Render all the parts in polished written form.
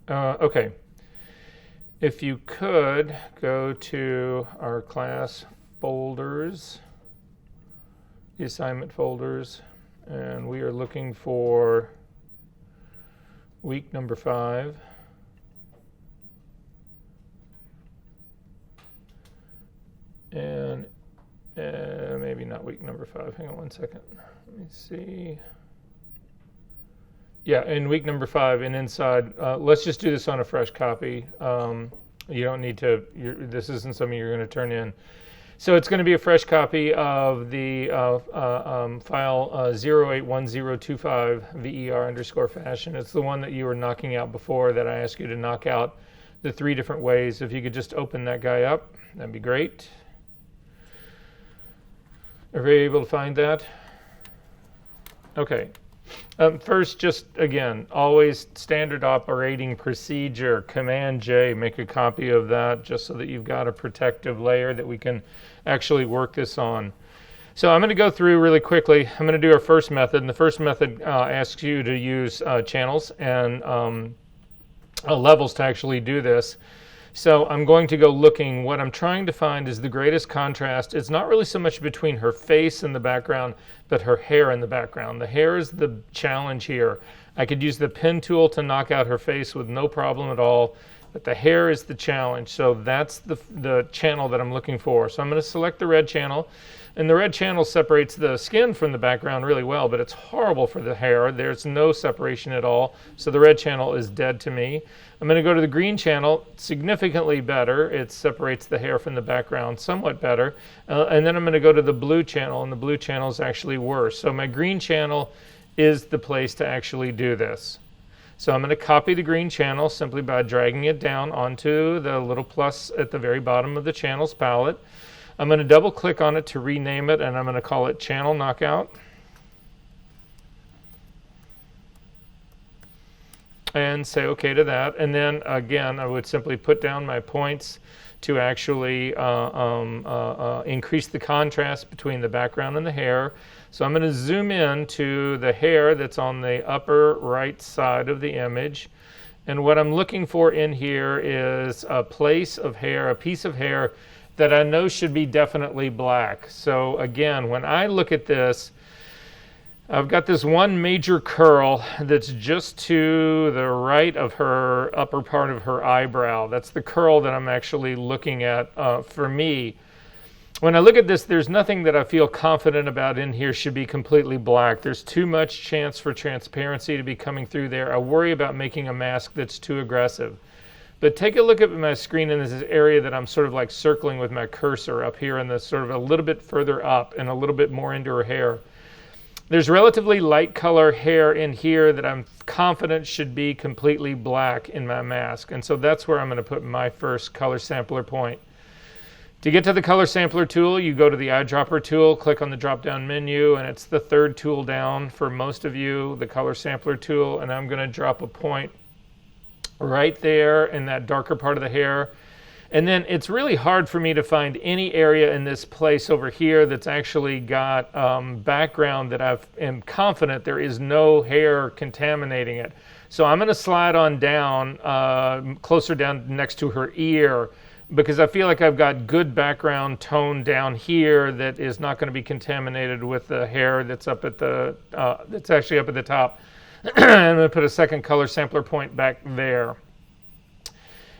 Okay. If you could go to our class folders, the assignment folders, and we are looking for week number 5. And maybe not week number 5. Hang on one second. Let me see. Yeah, in week number 5 and inside, let's just do this on a fresh copy. You don't need to, this isn't something you're going to turn in. So it's going to be a fresh copy of the file 081025 ver_fashion. It's the one that you were knocking out before that I asked you to knock out the 3 different ways. If you could just open that guy up, that'd be great. Are you able to find that? Okay. First, just again, always standard operating procedure, Command J, make a copy of that just so that you've got a protective layer that we can actually work this on. So I'm going to go through really quickly. I'm going to do our first method, and the first method asks you to use channels and levels to actually do this. So I'm going to go looking. What I'm trying to find is the greatest contrast. It's not really so much between her face in the background, but her hair in the background. The hair is the challenge here. I could use the pen tool to knock out her face with no problem at all, but the hair is the challenge. So that's the channel that I'm looking for. So I'm going to select the red channel. And the red channel separates the skin from the background really well, but it's horrible for the hair. There's no separation at all. So the red channel is dead to me. I'm going to go to the green channel, significantly better. It separates the hair from the background somewhat better. And then I'm going to go to the blue channel, and the blue channel is actually worse. So my green channel is the place to actually do this. So I'm going to copy the green channel simply by dragging it down onto the little plus at the very bottom of the channels palette. I'm going to double click on it to rename it, and I'm going to call it Channel Knockout. And say OK to that. And then again, I would simply put down my points to actually increase the contrast between the background and the hair. So I'm going to zoom in to the hair that's on the upper right side of the image. And what I'm looking for in here is a place of hair, a piece of hair that I know should be definitely black. So again, when I look at this, I've got this one major curl that's just to the right of her upper part of her eyebrow. That's the curl that I'm actually looking at for me. When I look at this, there's nothing that I feel confident about in here should be completely black. There's too much chance for transparency to be coming through there. I worry about making a mask that's too aggressive. But take a look at my screen, and this area that I'm sort of like circling with my cursor up here, and the sort of a little bit further up and a little bit more into her hair. There's relatively light color hair in here that I'm confident should be completely black in my mask. And so that's where I'm going to put my first color sampler point. To get to the color sampler tool, you go to the eyedropper tool, click on the drop-down menu, and it's the 3rd tool down for most of you, the color sampler tool, and I'm going to drop a point right there in that darker part of the hair. And then it's really hard for me to find any area in this place over here that's actually got background that I am confident there is no hair contaminating it. So I'm going to slide on down, closer down next to her ear, because I feel like I've got good background tone down here that is not going to be contaminated with the hair that's up at the, that's actually up at the top. I'm going to put a second color sampler point back there.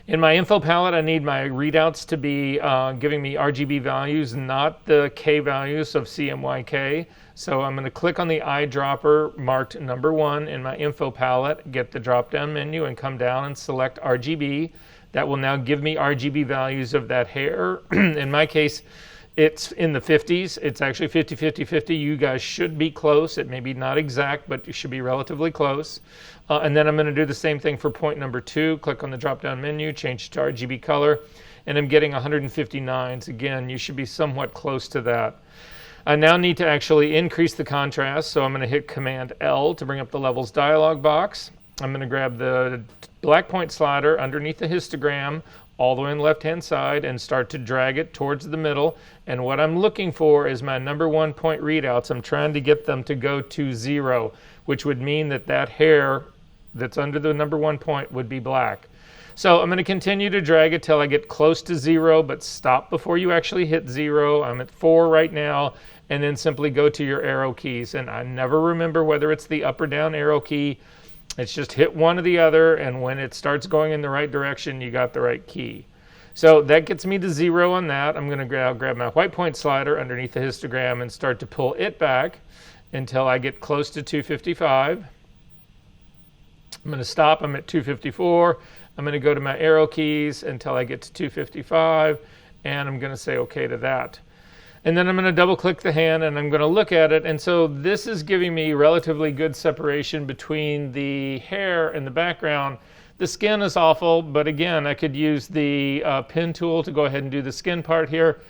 In my info palette, I need my readouts to be giving me RGB values, not the K values of CMYK. So I'm going to click on the eyedropper marked number 1 in my info palette, get the drop-down menu, and come down and select RGB. That will now give me RGB values of that hair. In my case, it's in the 50s. It's actually 50-50-50. You guys should be close. It may be not exact, but you should be relatively close. And then I'm going to do the same thing for point number 2. Click on the drop-down menu, change to RGB color, and I'm getting 159s. Again, you should be somewhat close to that. I now need to actually increase the contrast, so I'm going to hit Command L to bring up the levels dialog box. I'm going to grab the black point slider underneath the histogram all the way on the left-hand side and start to drag it towards the middle. And what I'm looking for is my number 1 point readouts. I'm trying to get them to go to 0, which would mean that that hair that's under the number 1 point would be black. So I'm going to continue to drag it till I get close to 0, but stop before you actually hit 0. I'm at 4 right now, and then simply go to your arrow keys. And I never remember whether it's the up or down arrow key. It's just hit one or the other, and when it starts going in the right direction, you got the right key. So that gets me to 0 on that. I'm going to grab my white point slider underneath the histogram and start to pull it back until I get close to 255. I'm going to stop. I'm at 254. I'm going to go to my arrow keys until I get to 255, and I'm going to say OK to that. And then I'm going to double click the hand and I'm going to look at it. And so this is giving me relatively good separation between the hair and the background. The skin is awful, but again, I could use the pen tool to go ahead and do the skin part here.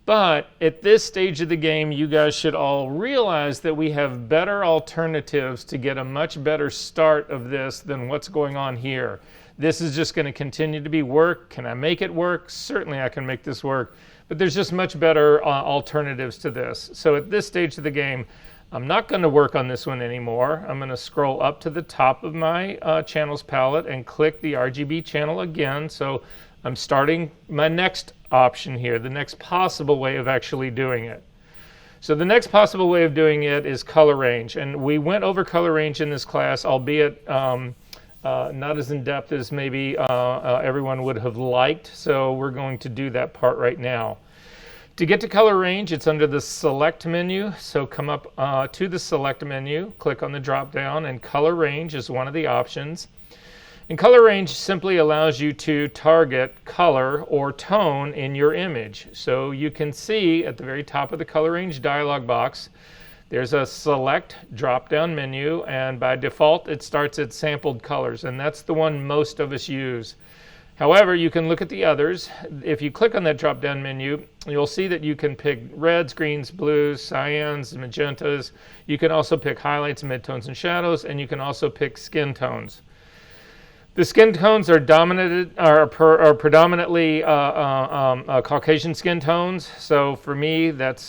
But at this stage of the game, you guys should all realize that we have better alternatives to get a much better start of this than what's going on here. This is just going to continue to be work. Can I make it work? Certainly I can make this work. But there's just much better alternatives to this. So at this stage of the game, I'm not going to work on this one anymore. I'm going to scroll up to the top of my channels palette and click the RGB channel again. So I'm starting my next option here, the next possible way of actually doing it. So the next possible way of doing it is color range. And we went over color range in this class, albeit not as in depth as maybe everyone would have liked. So we're going to do that part right now. To get to color range, it's under the select menu. So come up to the select menu, click on the drop down, and color range is one of the options. And color range simply allows you to target color or tone in your image. So you can see at the very top of the color range dialog box, there's a select drop-down menu, and by default it starts at sampled colors, and that's the one most of us use. However, you can look at the others. If you click on that drop-down menu, you'll see that you can pick reds, greens, blues, cyans, magentas. You can also pick highlights, midtones, and shadows, and you can also pick skin tones. The skin tones are predominantly Caucasian skin tones. So for me, that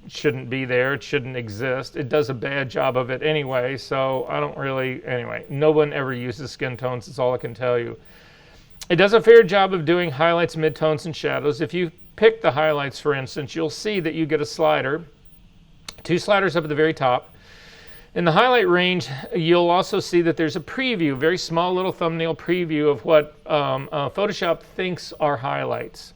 shouldn't be there. It shouldn't exist. It does a bad job of it anyway. So I don't really, anyway, no one ever uses skin tones. That's all I can tell you. It does a fair job of doing highlights, midtones, and shadows. If you pick the highlights, for instance, you'll see that you get a slider, 2 sliders up at the very top. In the highlight range, you'll also see that there's a preview, very small little thumbnail preview of what Photoshop thinks are highlights.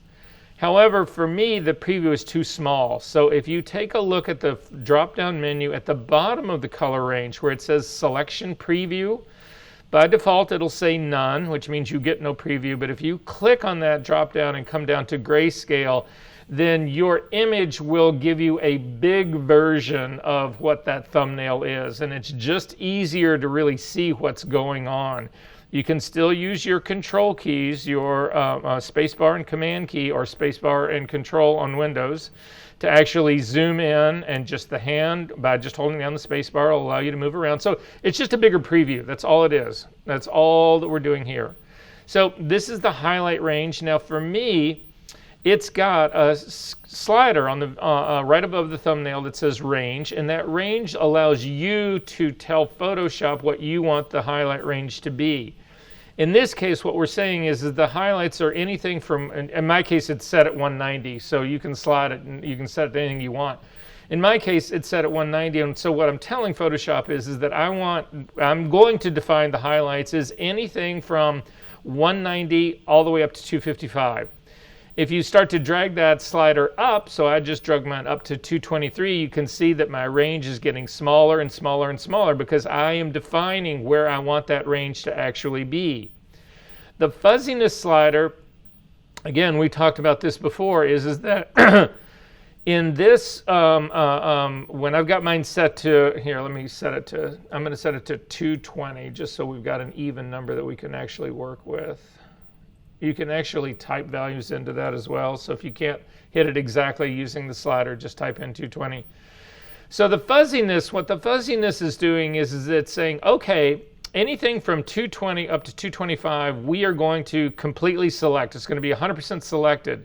However, for me, the preview is too small. So if you take a look at the drop-down menu at the bottom of the color range where it says Selection Preview, by default, it'll say none, which means you get no preview. But if you click on that drop-down and come down to Grayscale, then your image will give you a big version of what that thumbnail is. And it's just easier to really see what's going on. You can still use your control keys, your spacebar and command key, or spacebar and control on Windows, to actually zoom in, and just the hand, by just holding down the spacebar, will allow you to move around. So it's just a bigger preview. That's all it is. That's all that we're doing here. So this is the highlight range. Now for me, it's got a slider on the right above the thumbnail that says range, and that range allows you to tell Photoshop what you want the highlight range to be. In this case, what we're saying is that the highlights are anything from, in my case, it's set at 190, so you can slide it and you can set it to anything you want. In my case, it's set at 190, and so what I'm telling Photoshop is that I'm going to define the highlights as anything from 190 all the way up to 255. If you start to drag that slider up, so I just drug mine up to 223, you can see that my range is getting smaller and smaller and smaller because I am defining where I want that range to actually be. The fuzziness slider, again, we talked about this before, is that in this, when I've got mine set to, here, let me set it to, I'm going to set it to 220 just so we've got an even number that we can actually work with. You can actually type values into that as well. So if you can't hit it exactly using the slider, just type in 220. So the fuzziness, what the fuzziness is doing is it's saying, okay, anything from 220 up to 225, we are going to completely select. It's going to be 100% selected.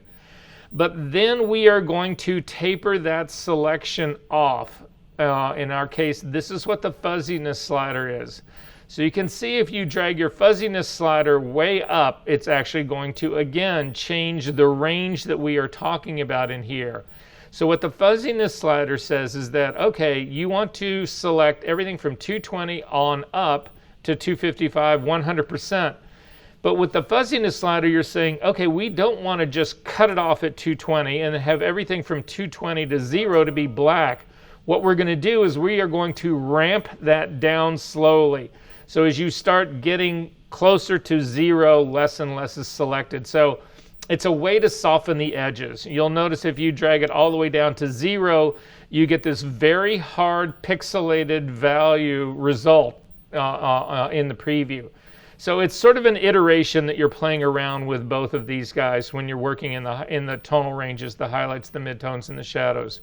But then we are going to taper that selection off. In our case, this is what the fuzziness slider is. So you can see if you drag your fuzziness slider way up, it's actually going to, again, change the range that we are talking about in here. So what the fuzziness slider says is that, okay, you want to select everything from 220 on up to 255, 100%. But with the fuzziness slider, you're saying, okay, we don't want to just cut it off at 220 and have everything from 220 to 0 to be black. What we're going to do is we are going to ramp that down slowly. So as you start getting closer to 0, less and less is selected. So it's a way to soften the edges. You'll notice if you drag it all the way down to 0, you get this very hard pixelated value result in the preview. So it's sort of an iteration that you're playing around with both of these guys when you're working in the tonal ranges, the highlights, the midtones, and the shadows.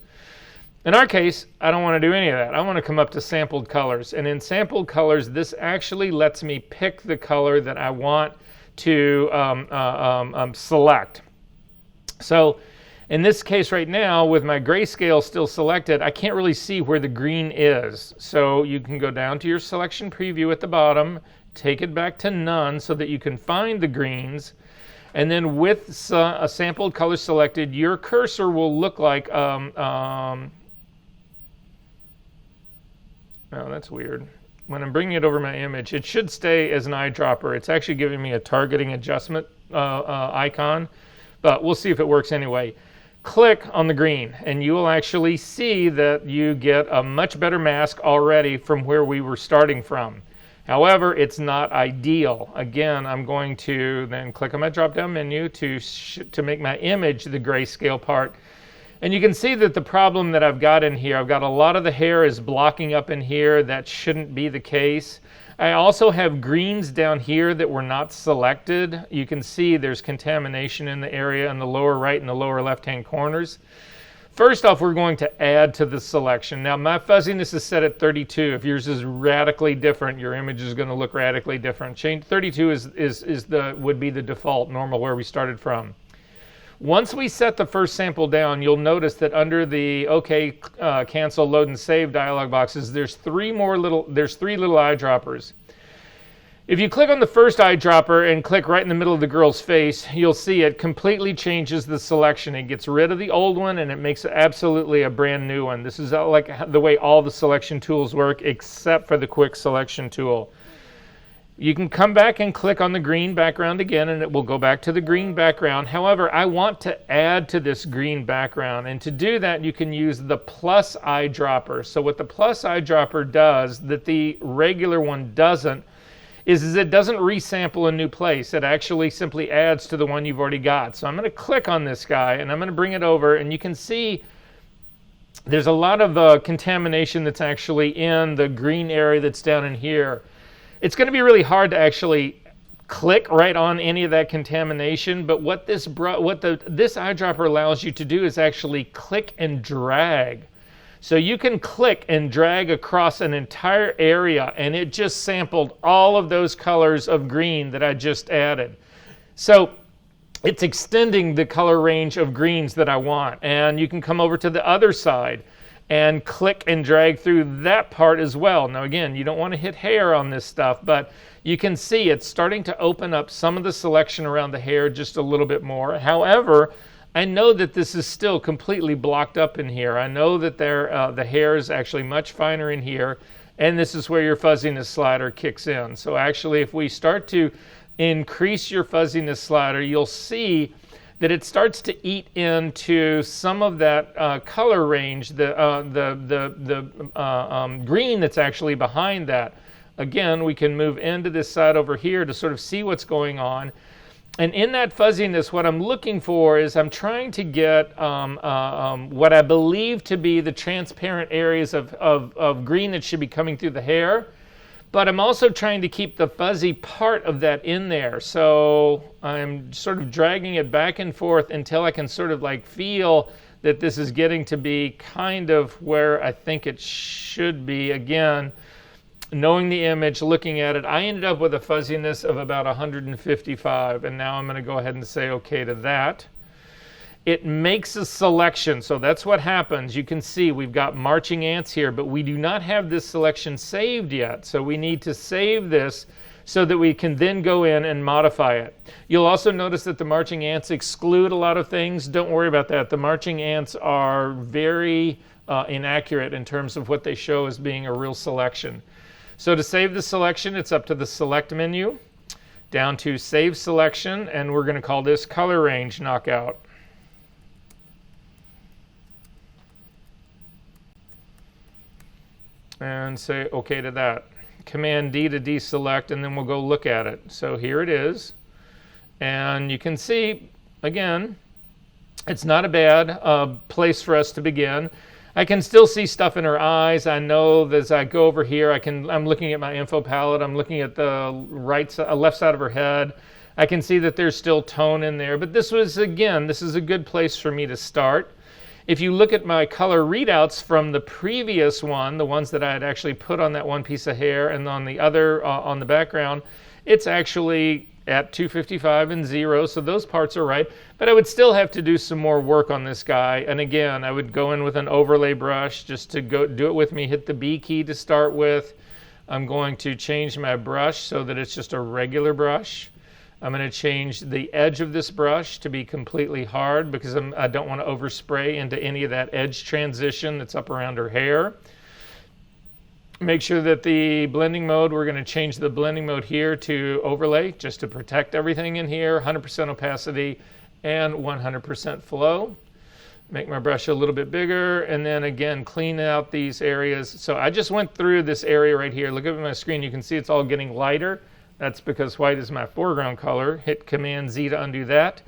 In our case, I don't want to do any of that. I want to come up to sampled colors. And in sampled colors, this actually lets me pick the color that I want to select. So in this case right now, with my grayscale still selected, I can't really see where the green is. So you can go down to your selection preview at the bottom, take it back to none so that you can find the greens. And then with a sampled color selected, your cursor will look like, oh, that's weird. When I'm bringing it over my image, it should stay as an eyedropper. It's actually giving me a targeting adjustment icon, but we'll see if it works anyway. Click on the green, and you will actually see that you get a much better mask already from where we were starting from. However, it's not ideal. Again, I'm going to then click on my drop-down menu to make my image the grayscale part. And you can see that the problem that I've got in here, I've got a lot of the hair is blocking up in here. That shouldn't be the case. I also have greens down here that were not selected. You can see there's contamination in the area in the lower right and the lower left-hand corners. First off, we're going to add to the selection. Now, my fuzziness is set at 32. If yours is radically different, your image is going to look radically different. Change 32 would be the default, normal, where we started from. Once we set the first sample down, you'll notice that under the OK, cancel, load, and save dialog boxes, there's three little eyedroppers. If you click on the first eyedropper and click right in the middle of the girl's face, you'll see it completely changes the selection. It gets rid of the old one and it makes absolutely a brand new one. This is like the way all the selection tools work except for the quick selection tool. You can come back and click on the green background again and it will go back to the green background. However, I want to add to this green background, and to do that you can use the plus eyedropper. So what the plus eyedropper does that the regular one doesn't is it doesn't resample a new place. It actually simply adds to the one you've already got. So I'm going to click on this guy and I'm going to bring it over, and you can see there's a lot of contamination that's actually in the green area that's down in here. It's going to be really hard to actually click right on any of that contamination, but what this eyedropper allows you to do is actually click and drag. So you can click and drag across an entire area, and it just sampled all of those colors of green that I just added. So it's extending the color range of greens that I want. And you can come over to the other side and click and drag through that part as well. Now again, you don't want to hit hair on this stuff, but you can see it's starting to open up some of the selection around the hair just a little bit more. However, I know that this is still completely blocked up in here. I know that the hair is actually much finer in here, and this is where your fuzziness slider kicks in. So actually, if we start to increase your fuzziness slider, you'll see that it starts to eat into some of that color range, the green that's actually behind that. Again, we can move into this side over here to sort of see what's going on. And in that fuzziness, what I'm looking for is I'm trying to get what I believe to be the transparent areas of green that should be coming through the hair. But I'm also trying to keep the fuzzy part of that in there. So I'm sort of dragging it back and forth until I can sort of like feel that this is getting to be kind of where I think it should be. Again, knowing the image, looking at it, I ended up with a fuzziness of about 155. And now I'm going to go ahead and say OK to that. It makes a selection. So that's what happens. You can see we've got marching ants here, but we do not have this selection saved yet. So we need to save this so that we can then go in and modify it. You'll also notice that the marching ants exclude a lot of things. Don't worry about that. The marching ants are very inaccurate in terms of what they show as being a real selection. So to save the selection, it's up to the Select menu, down to Save Selection, and we're going to call this Color Range Knockout. And say OK to that. Command D to deselect, and then we'll go look at it. So here it is. And you can see, again, it's not a bad place for us to begin. I can still see stuff in her eyes. I know that as I go over here, I'm looking at my info palette. I'm looking at the left side of her head. I can see that there's still tone in there. But this is a good place for me to start. If you look at my color readouts from the previous one, the ones that I had actually put on that one piece of hair and on the other, on the background, it's actually at 255 and 0, so those parts are right. But I would still have to do some more work on this guy. And again, I would go in with an overlay brush just to go do it with me, hit the B key to start with. I'm going to change my brush so that it's just a regular brush. I'm going to change the edge of this brush to be completely hard because I don't want to overspray into any of that edge transition that's up around her hair. Make sure that the blending mode, we're going to change the blending mode here to overlay just to protect everything in here, 100% opacity and 100% flow. Make my brush a little bit bigger, and then again, clean out these areas. So I just went through this area right here. Look at my screen, you can see it's all getting lighter. That's because white is my foreground color. Hit Command Z to undo that.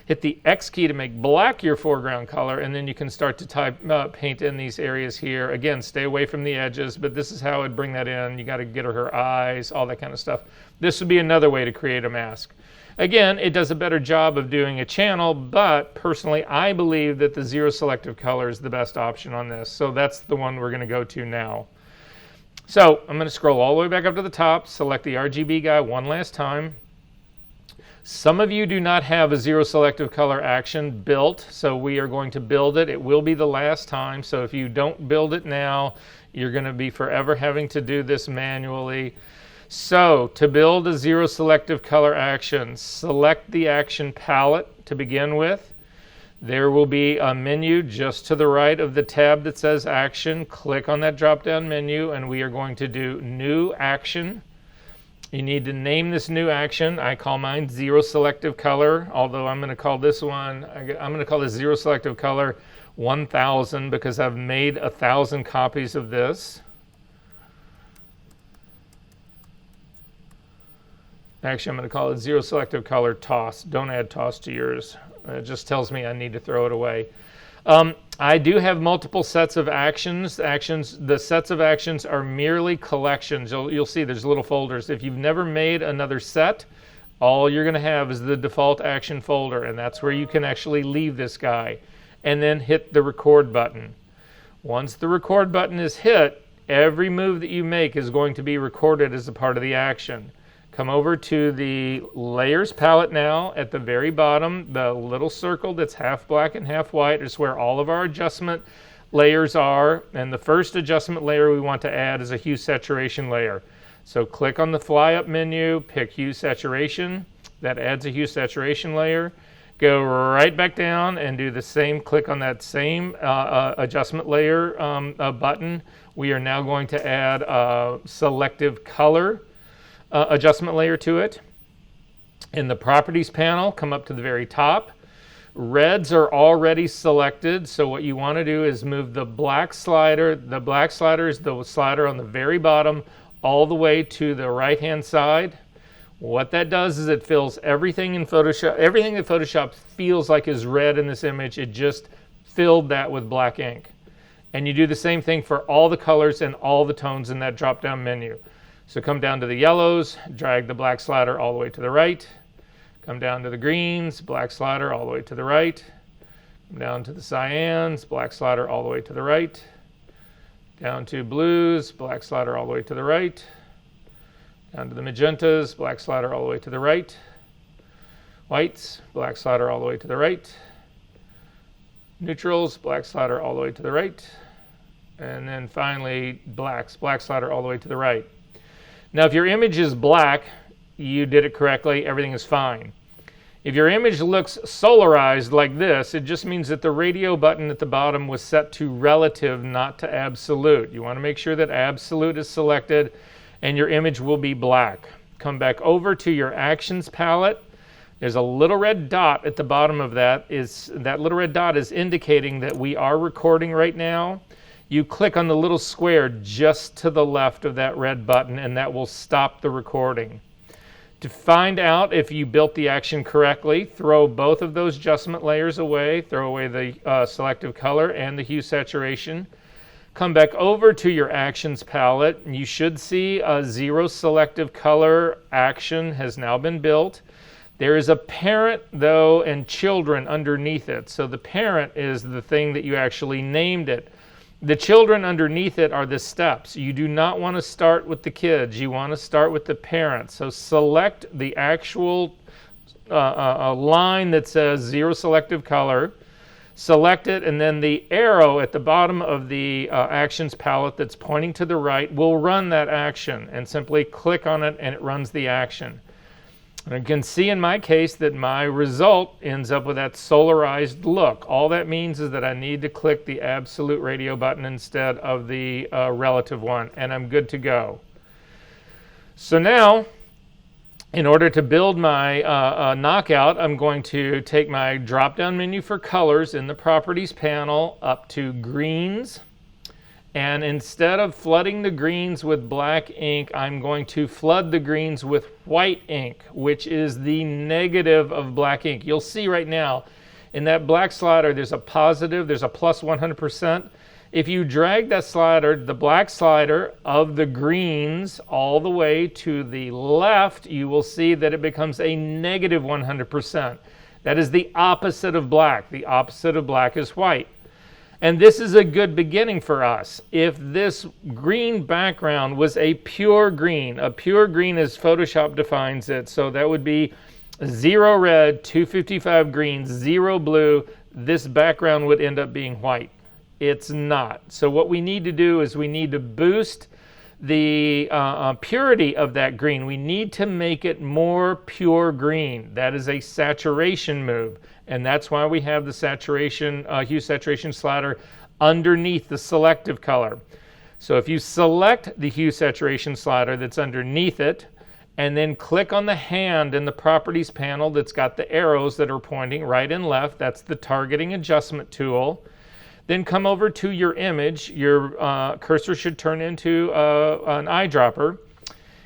Hit the X key to make black your foreground color, and then you can start to paint in these areas here. Again, stay away from the edges, but this is how I'd bring that in. You got to get her eyes, all that kind of stuff. This would be another way to create a mask. Again, it does a better job of doing a channel, but personally, I believe that the zero selective color is the best option on this. So that's the one we're going to go to now. So I'm going to scroll all the way back up to the top, select the RGB guy one last time. Some of you do not have a zero selective color action built, so we are going to build it. It will be the last time, so if you don't build it now, you're going to be forever having to do this manually. So to build a zero selective color action, select the action palette to begin with. There will be a menu just to the right of the tab that says Action. Click on that drop-down menu, and we are going to do New Action. You need to name this new action. I call mine Zero Selective Color, although I'm going to call this one, I'm going to call this Zero Selective Color 1000 because I've made 1,000 copies of this. Actually, I'm going to call it Zero Selective Color Toss. Don't add toss to yours. It just tells me I need to throw it away. I do have multiple sets of actions. The sets of actions are merely collections. You'll see there's little folders. If you've never made another set, all you're going to have is the default action folder, and that's where you can actually leave this guy. And then hit the record button. Once the record button is hit, every move that you make is going to be recorded as a part of the action. Come over to the Layers palette now. At the very bottom, the little circle that's half black and half white is where all of our adjustment layers are. And the first adjustment layer we want to add is a hue saturation layer. So click on the fly up menu, pick hue saturation. That adds a hue saturation layer. Go right back down and do the same. Click on that same adjustment layer button. We are now going to add a selective color adjustment layer to it. In the properties panel, come up to the very top. Reds are already selected, so what you want to do is move the black slider. The black slider is the slider on the very bottom all the way to the right hand side. What that does is it fills everything in Photoshop. Everything that Photoshop feels like is red in this image, it just filled that with black ink. And you do the same thing for all the colors and all the tones in that drop down menu. So come down to the yellows, drag the black slider all the way to the right. Come down to the greens, black slider all the way to the right. Come down to the cyans, black slider all the way to the right. Down to blues, black slider all the way to the right. Down to the magentas, black slider all the way to the right. Whites, black slider all the way to the right. Neutrals, black slider all the way to the right. And then finally blacks, black slider all the way to the right. Now if your image is black, you did it correctly, everything is fine. If your image looks solarized like this, it just means that the radio button at the bottom was set to relative, not to absolute. You want to make sure that absolute is selected and your image will be black. Come back over to your actions palette. There's a little red dot at the bottom of that. That little red dot is indicating that we are recording right now. You click on the little square just to the left of that red button and that will stop the recording. To find out if you built the action correctly, throw both of those adjustment layers away. Throw away the selective color and the hue saturation. Come back over to your actions palette. You should see a 0 selective color action has now been built. There is a parent though and children underneath it. So the parent is the thing that you actually named it. The children underneath it are the steps. You do not want to start with the kids. You want to start with the parents. So select the actual line that says 0 selective color. Select it, and then the arrow at the bottom of the actions palette that's pointing to the right will run that action. And simply click on it and it runs the action. And you can see in my case that my result ends up with that solarized look. All that means is that I need to click the absolute radio button instead of the relative one, and I'm good to go. So now, in order to build my knockout, I'm going to take my drop-down menu for colors in the Properties panel up to Greens. And instead of flooding the greens with black ink, I'm going to flood the greens with white ink, which is the negative of black ink. You'll see right now in that black slider, there's a positive, there's a plus 100%. If you drag that slider, the black slider of the greens all the way to the left, you will see that it becomes a negative 100%. That is the opposite of black. The opposite of black is white. And this is a good beginning for us. If this green background was a pure green as Photoshop defines it, so that would be 0 red, 255 green, 0 blue, this background would end up being white. It's not. So what we need to do is we need to boost the purity of that green. We need to make it more pure green. That is a saturation move. And that's why we have the saturation, hue saturation slider underneath the selective color. So if you select the hue saturation slider that's underneath it, and then click on the hand in the Properties panel that's got the arrows that are pointing right and left, that's the targeting adjustment tool. Then come over to your image. Your cursor should turn into an eyedropper.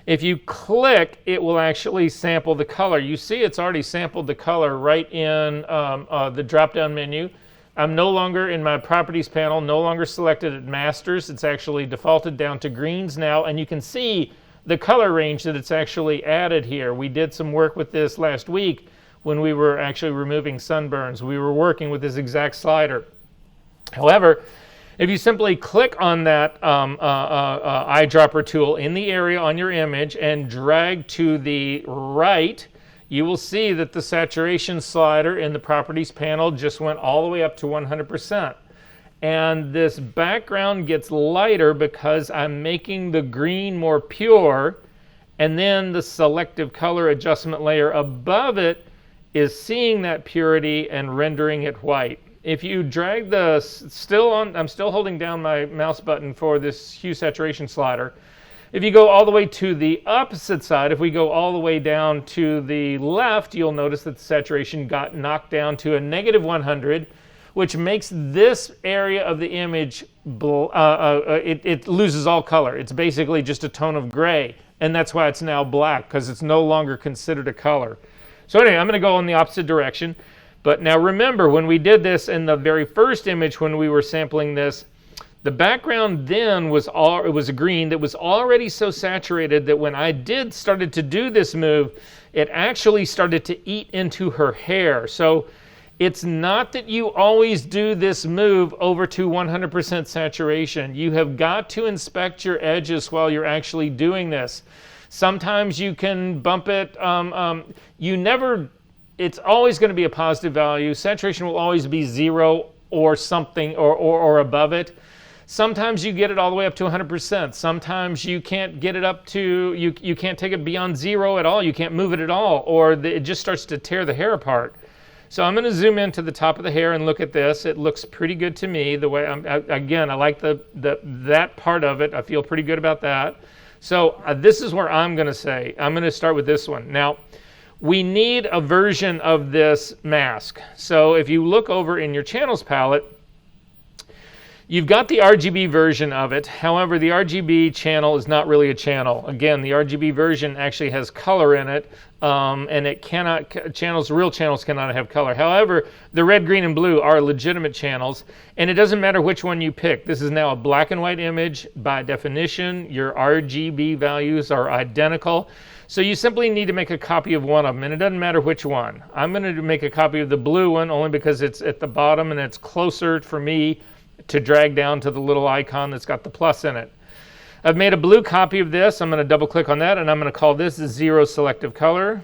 If you click, it will actually sample the color. You see it's already sampled the color right in the drop-down menu. I'm no longer in my Properties panel, no longer selected at Masters. It's actually defaulted down to greens now, and you can see the color range that it's actually added here. We did some work with this last week when we were actually removing sunburns. We were working with this exact slider. However, if you simply click on that eyedropper tool in the area on your image and drag to the right, you will see that the saturation slider in the Properties panel just went all the way up to 100%. And this background gets lighter because I'm making the green more pure, and then the selective color adjustment layer above it is seeing that purity and rendering it white. If you drag I'm still holding down my mouse button for this hue saturation slider. If you go all the way to the opposite side, if we go all the way down to the left, you'll notice that the saturation got knocked down to a negative 100, which makes this area of the image, it loses all color. It's basically just a tone of gray, and that's why it's now black, because it's no longer considered a color. So anyway, I'm going to go in the opposite direction. But now remember, when we did this in the very first image, when we were sampling this, the background then was a green that was already so saturated that when I started to do this move, it actually started to eat into her hair. So it's not that you always do this move over to 100% saturation. You have got to inspect your edges while you're actually doing this. Sometimes you can bump it. It's always going to be a positive value. Saturation will always be 0 or something or above it. Sometimes you get it all the way up to 100%. Sometimes you can't get it up to, you can't take it beyond 0 at all. You can't move it at all, or it just starts to tear the hair apart. So I'm going to zoom into the top of the hair and look at this. It looks pretty good to me. The way again, I like that part of it. I feel pretty good about that. So this is where I'm going to say, I'm going to start with this one. Now, we need a version of this mask. So if you look over in your channels palette, you've got the RGB version of it. However, the RGB channel is not really a channel. Again, the RGB version actually has color in it, and it cannot, real channels cannot have color. However, the red, green, and blue are legitimate channels, and it doesn't matter which one you pick. This is now a black and white image. By definition, your RGB values are identical. So you simply need to make a copy of one of them, and it doesn't matter which one. I'm going to make a copy of the blue one only because it's at the bottom and it's closer for me to drag down to the little icon that's got the plus in it. I've made a blue copy of this. I'm going to double click on that, and I'm going to call this 0 selective color.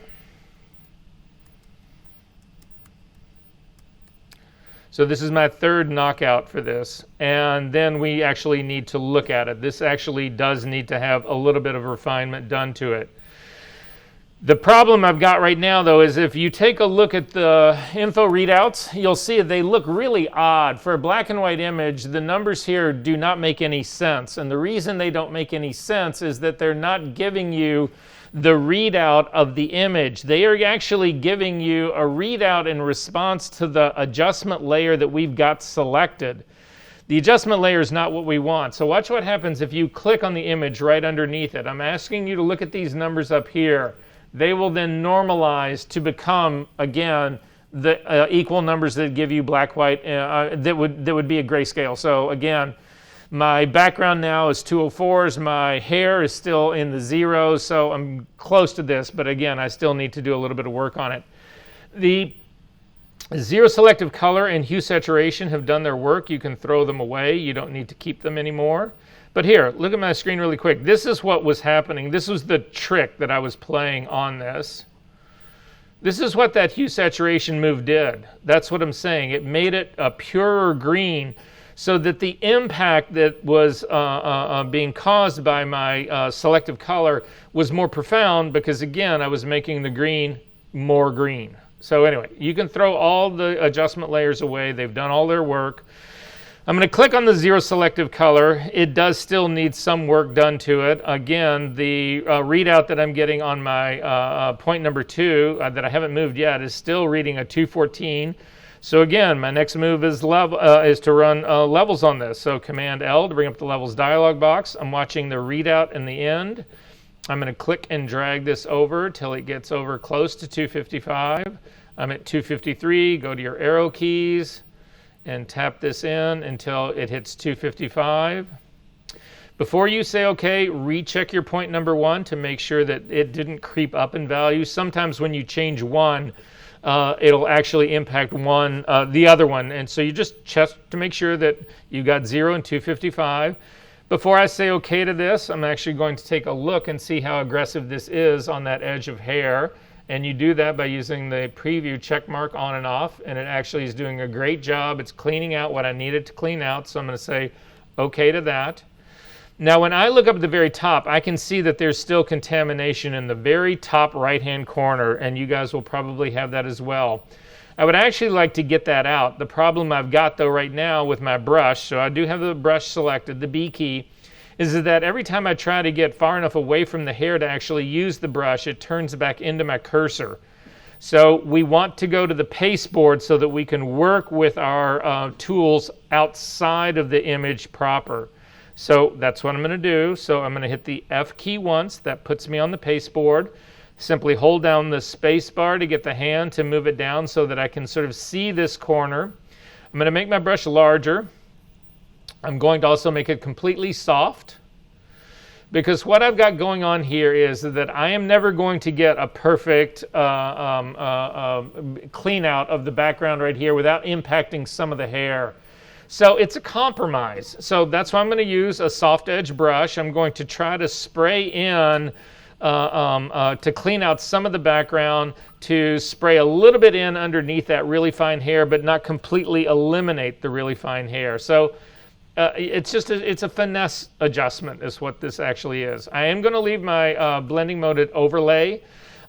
So this is my third knockout for this, and then we actually need to look at it. This actually does need to have a little bit of refinement done to it. The problem I've got right now, though, is if you take a look at the info readouts, you'll see they look really odd. For a black and white image, the numbers here do not make any sense. And the reason they don't make any sense is that they're not giving you the readout of the image. They are actually giving you a readout in response to the adjustment layer that we've got selected. The adjustment layer is not what we want. So watch what happens if you click on the image right underneath it. I'm asking you to look at these numbers up here. They will then normalize to become, again, the equal numbers that give you black, white, that would be a grayscale. So again, my background now is 204s. My hair is still in the zeros, so I'm close to this. But again, I still need to do a little bit of work on it. The 0 selective color and hue saturation have done their work. You can throw them away. You don't need to keep them anymore. But here, look at my screen really quick. This is what was happening. This was the trick that I was playing on this. This is what that hue saturation move did. That's what I'm saying. It made it a purer green so that the impact that was being caused by my selective color was more profound because, again, I was making the green more green. So anyway, you can throw all the adjustment layers away. They've done all their work. I'm going to click on the 0 selective color. It does still need some work done to it. Again, the readout that I'm getting on my point number 2 that I haven't moved yet is still reading a 214. So again, my next move is to run levels on this. So Command L to bring up the levels dialog box. I'm watching the readout in the end. I'm going to click and drag this over till it gets over close to 255. I'm at 253. Go to your arrow keys and tap this in until it hits 255. Before you say OK, recheck your point number 1 to make sure that it didn't creep up in value. Sometimes when you change one, it'll actually impact the other one. And so you just check to make sure that you got 0 and 255. Before I say OK to this, I'm actually going to take a look and see how aggressive this is on that edge of hair. And you do that by using the preview check mark on and off, and it actually is doing a great job. It's cleaning out what I needed to clean out, so I'm going to say OK to that. Now, when I look up at the very top, I can see that there's still contamination in the very top right-hand corner, and you guys will probably have that as well. I would actually like to get that out. The problem I've got, though, right now with my brush, so I do have the brush selected, the B key, is that every time I try to get far enough away from the hair to actually use the brush, it turns back into my cursor. So we want to go to the pasteboard so that we can work with our tools outside of the image proper. So that's what I'm going to do. So I'm going to hit the F key once. That puts me on the pasteboard. Simply hold down the space bar to get the hand to move it down so that I can sort of see this corner. I'm going to make my brush larger. I'm going to also make it completely soft, because what I've got going on here is that I am never going to get a perfect clean out of the background right here without impacting some of the hair. So it's a compromise. So that's why I'm going to use a soft edge brush. I'm going to try to spray in to clean out some of the background, to spray a little bit in underneath that really fine hair, but not completely eliminate the really fine hair. So it's just it's a finesse adjustment is what this actually is. I am going to leave my blending mode at overlay,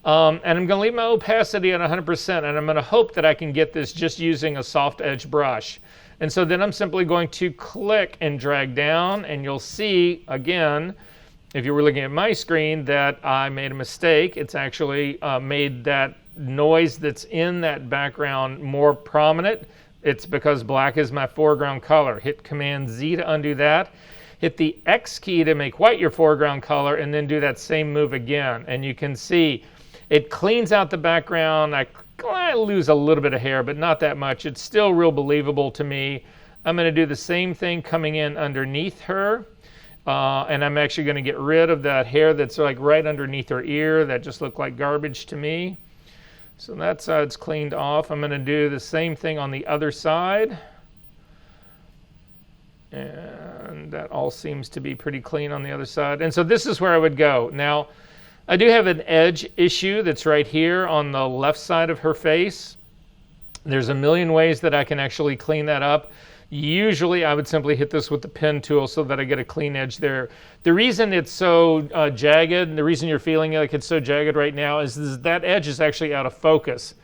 and I'm going to leave my opacity at 100%, and I'm going to hope that I can get this just using a soft edge brush. And so then I'm simply going to click and drag down, and you'll see, again, if you were looking at my screen, that I made a mistake. It's actually made that noise that's in that background more prominent. It's because black is my foreground color. Hit Command Z to undo that. Hit the X key to make white your foreground color, and then do that same move again. And you can see it cleans out the background. I lose a little bit of hair, but not that much. It's still real believable to me. I'm going to do the same thing coming in underneath her. And I'm actually going to get rid of that hair that's like right underneath her ear. That just looked like garbage to me. So that side's cleaned off. I'm going to do the same thing on the other side. And that all seems to be pretty clean on the other side. And so this is where I would go. Now, I do have an edge issue that's right here on the left side of her face. There's a million ways that I can actually clean that up. Usually I would simply hit this with the pen tool so that I get a clean edge there. The reason it's so jagged, the reason you're feeling like it's so jagged right now is that edge is actually out of focus.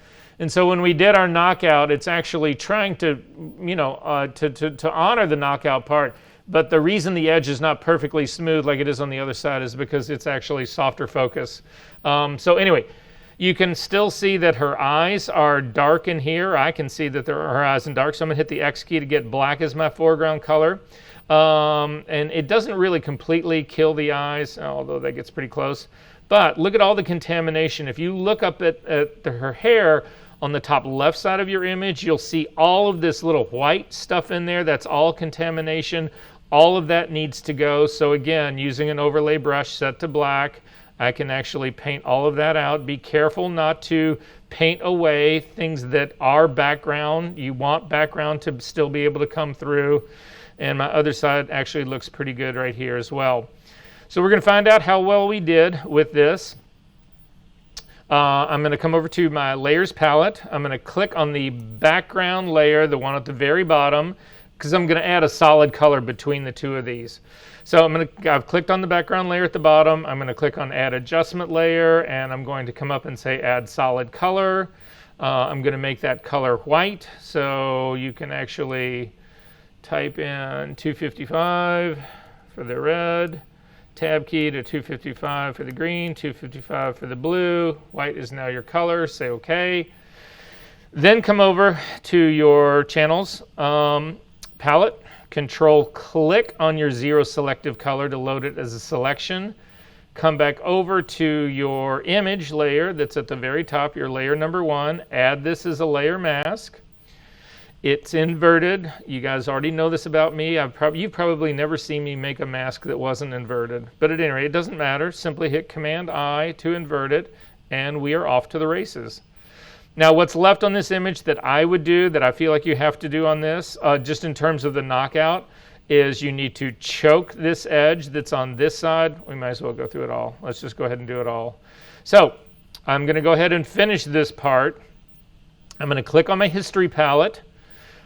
And so when we did our knockout, it's actually trying to, to honor the knockout part. But the reason the edge is not perfectly smooth like it is on the other side is because it's actually softer focus. So anyway, you can still see that her eyes are dark in here. I can see that her eyes are dark, so I'm going to hit the X key to get black as my foreground color. And it doesn't really completely kill the eyes, although that gets pretty close. But look at all the contamination. If you look up at her hair on the top left side of your image, you'll see all of this little white stuff in there. That's all contamination. All of that needs to go. So again, using an overlay brush set to black, I can actually paint all of that out. Be careful not to paint away things that are background. You want background to still be able to come through. And my other side actually looks pretty good right here as well. So we're going to find out how well we did with this. I'm going to come over to my layers palette. I'm going to click on the background layer, the one at the very bottom, because I'm going to add a solid color between the two of these. So I've clicked on the background layer at the bottom. I'm going to click on Add Adjustment Layer, and I'm going to come up and say Add Solid Color. I'm going to make that color white, so you can actually type in 255 for the red, tab key to 255 for the green, 255 for the blue. White is now your color. Say OK. Then come over to your channels palette. Control-click on your zero selective color to load it as a selection. Come back over to your image layer that's at the very top, your layer number 1. Add this as a layer mask. It's inverted. You guys already know this about me. You've probably never seen me make a mask that wasn't inverted. But at any rate, it doesn't matter. Simply hit Command-I to invert it, and we are off to the races. Now, what's left on this image that I would do, that I feel like you have to do on this, just in terms of the knockout, is you need to choke this edge that's on this side. We might as well go through it all. Let's just go ahead and do it all. So I'm going to go ahead and finish this part. I'm going to click on my history palette.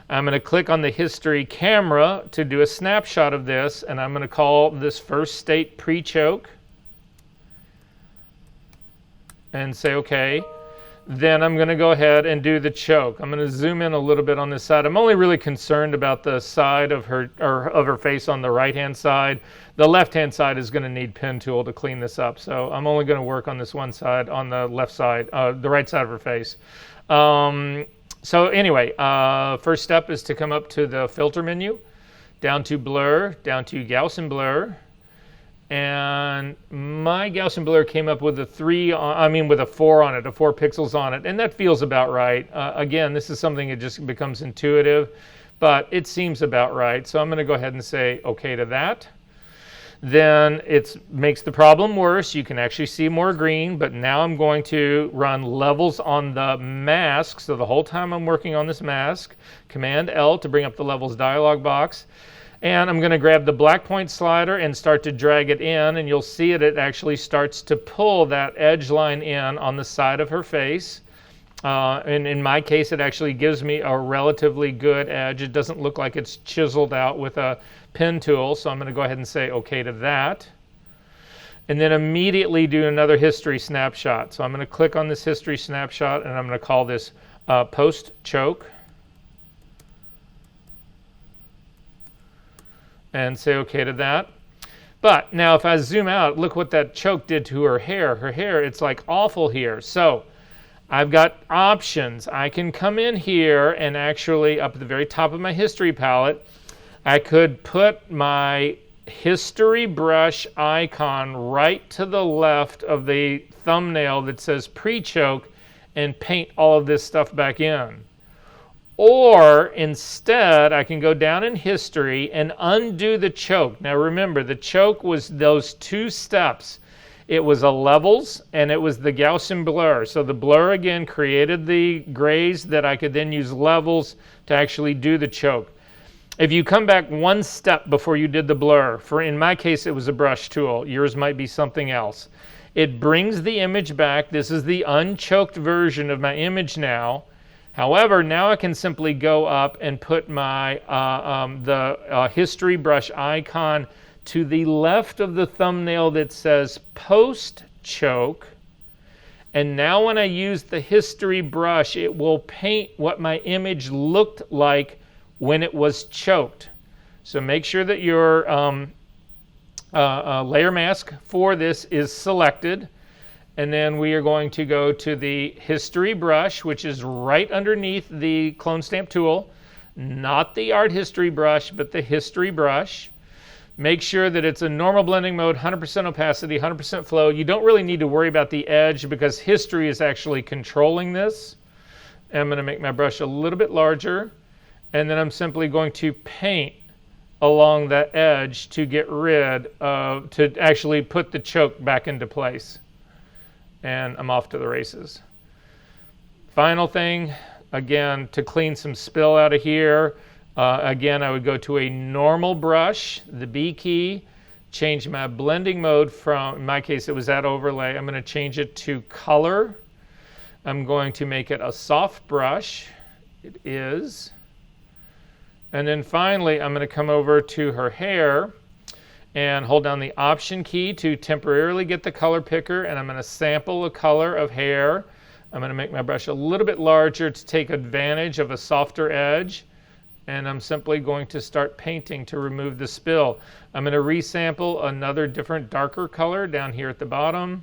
I'm going to click on the history camera to do a snapshot of this, and I'm going to call this first state pre-choke and say OK. Then I'm going to go ahead and do the choke. I'm going to zoom in a little bit on this side. I'm only really concerned about the side of her face on the right-hand side. The left-hand side is going to need pen tool to clean this up. So I'm only going to work on this one side, on the left side, the right side of her face. So anyway, first step is to come up to the filter menu, down to blur, down to Gaussian Blur. And my Gaussian Blur came up with a 4 on it, 4 pixels on it, and that feels about right. Again, this is something that just becomes intuitive, but it seems about right. So I'm going to go ahead and say OK to that. Then it makes the problem worse. You can actually see more green, but now I'm going to run levels on the mask. So the whole time I'm working on this mask, Command L to bring up the levels dialog box. And I'm going to grab the black point slider and start to drag it in, and you'll see it actually starts to pull that edge line in on the side of her face. And in my case, it actually gives me a relatively good edge. It doesn't look like it's chiseled out with a pen tool, so I'm going to go ahead and say OK to that. And then immediately do another history snapshot. So I'm going to click on this history snapshot, and I'm going to call this post choke. And say OK to that. But now if I zoom out, look what that choke did to her hair. Her hair, it's like awful here. So I've got options. I can come in here and actually up at the very top of my history palette, I could put my history brush icon right to the left of the thumbnail that says pre-choke and paint all of this stuff back in. Or instead, I can go down in history and undo the choke. Now remember, the choke was those two steps. It was a levels and it was the Gaussian blur. So the blur again created the grays that I could then use levels to actually do the choke. If you come back one step before you did the blur, in my case it was a brush tool, yours might be something else. It brings the image back. This is the unchoked version of my image now. However, now I can simply go up and put my history brush icon to the left of the thumbnail that says post choke. And now when I use the history brush, it will paint what my image looked like when it was choked. So make sure that your layer mask for this is selected. And then we are going to go to the history brush, which is right underneath the clone stamp tool, not the art history brush, but the history brush. Make sure that it's a normal blending mode, 100% opacity, 100% flow. You don't really need to worry about the edge because history is actually controlling this. And I'm going to make my brush a little bit larger. And then I'm simply going to paint along that edge to get rid of, to actually put the choke back into place. And I'm off to the races. Final thing, again, to clean some spill out of here, again, I would go to a normal brush, the B key, change my blending mode from, in my case, it was that overlay. I'm going to change it to color. I'm going to make it a soft brush. It is. And then finally, I'm going to come over to her hair and hold down the Option key to temporarily get the color picker, and I'm going to sample a color of hair. I'm going to make my brush a little bit larger to take advantage of a softer edge, and I'm simply going to start painting to remove the spill. I'm going to resample another different darker color down here at the bottom,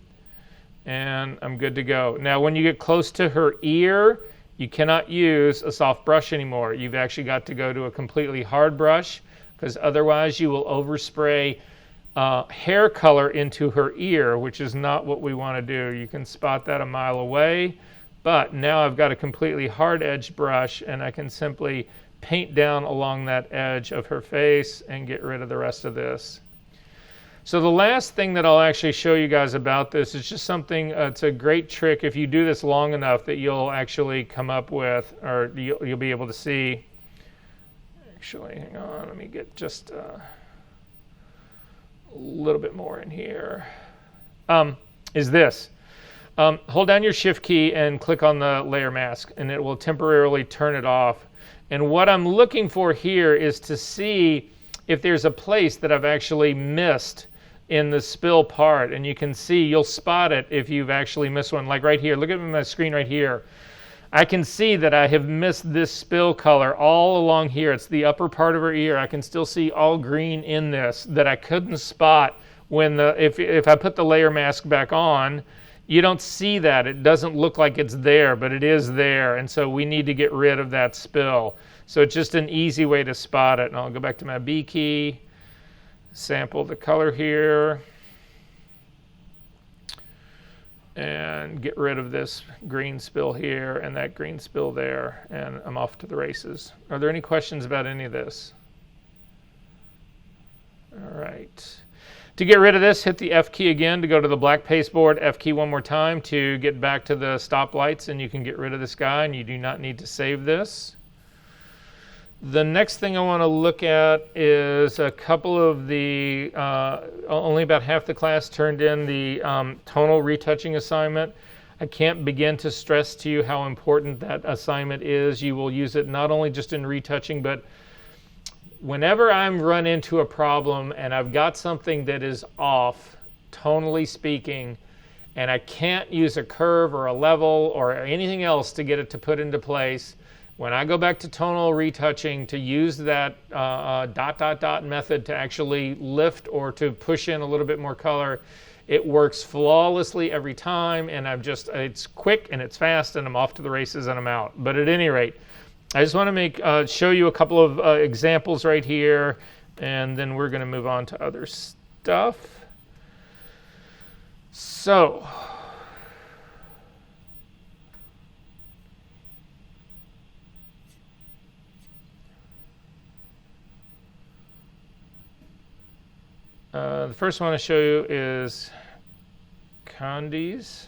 and I'm good to go. Now when you get close to her ear, you cannot use a soft brush anymore. You've actually got to go to a completely hard brush, because otherwise you will overspray hair color into her ear, which is not what we want to do. You can spot that a mile away, but now I've got a completely hard edge brush and I can simply paint down along that edge of her face and get rid of the rest of this. So the last thing that I'll actually show you guys about this is just something, it's a great trick if you do this long enough that you'll actually come up with, or you'll be able to see. Actually, hang on, let me get just a little bit more in here. Is this. Hold down your Shift key and click on the layer mask, and it will temporarily turn it off. And what I'm looking for here is to see if there's a place that I've actually missed in the spill part. And you can see, you'll spot it if you've actually missed one. Like right here, look at my screen right here. I can see that I have missed this spill color all along here. It's the upper part of her ear. I can still see all green in this that I couldn't spot when if I put the layer mask back on. You don't see that. It doesn't look like it's there, but it is there. And so we need to get rid of that spill. So it's just an easy way to spot it. And I'll go back to my B key, sample the color here, and get rid of this green spill here and that green spill there, and I'm off to the races. Are there any questions about any of this? All right. To get rid of this, hit the F key again to go to the black pasteboard, F key one more time to get back to the stoplights, and you can get rid of this guy, and you do not need to save this. The next thing I want to look at is a couple of the, only about half the class turned in the tonal retouching assignment. I can't begin to stress to you how important that assignment is. You will use it not only just in retouching, but whenever I'm run into a problem and I've got something that is off, tonally speaking, and I can't use a curve or a level or anything else to get it to put into place, when I go back to tonal retouching to use that method to actually lift or to push in a little bit more color, it works flawlessly every time, and it's quick and it's fast, and I'm off to the races and I'm out. But at any rate, I just want to show you a couple of examples right here, and then we're going to move on to other stuff. So, the first one I want to show you is Condays.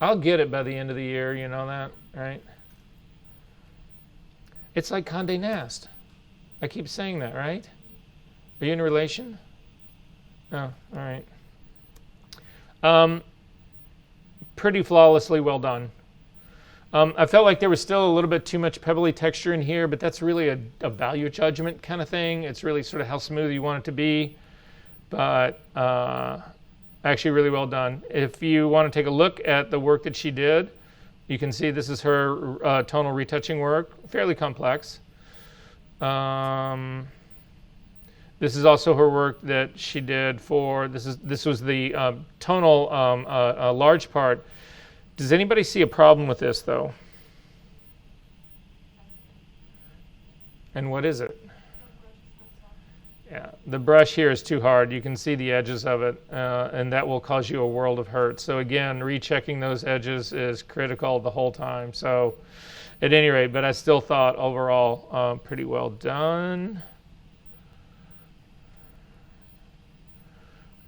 I'll get it by the end of the year, you know that, right? It's like Conday Nast. I keep saying that, right? Are you in a relation? Oh, all right. Pretty flawlessly well done. I felt like there was still a little bit too much pebbly texture in here, but that's really a value judgment kind of thing. It's really sort of how smooth you want it to be, but actually really well done. If you want to take a look at the work that she did, you can see this is her tonal retouching work, fairly complex. This is also her work that she did for, this was the tonal large part. Does anybody see a problem with this, though? And what is it? Yeah, the brush here is too hard. You can see the edges of it, and that will cause you a world of hurt. So again, rechecking those edges is critical the whole time. So at any rate, but I still thought overall pretty well done.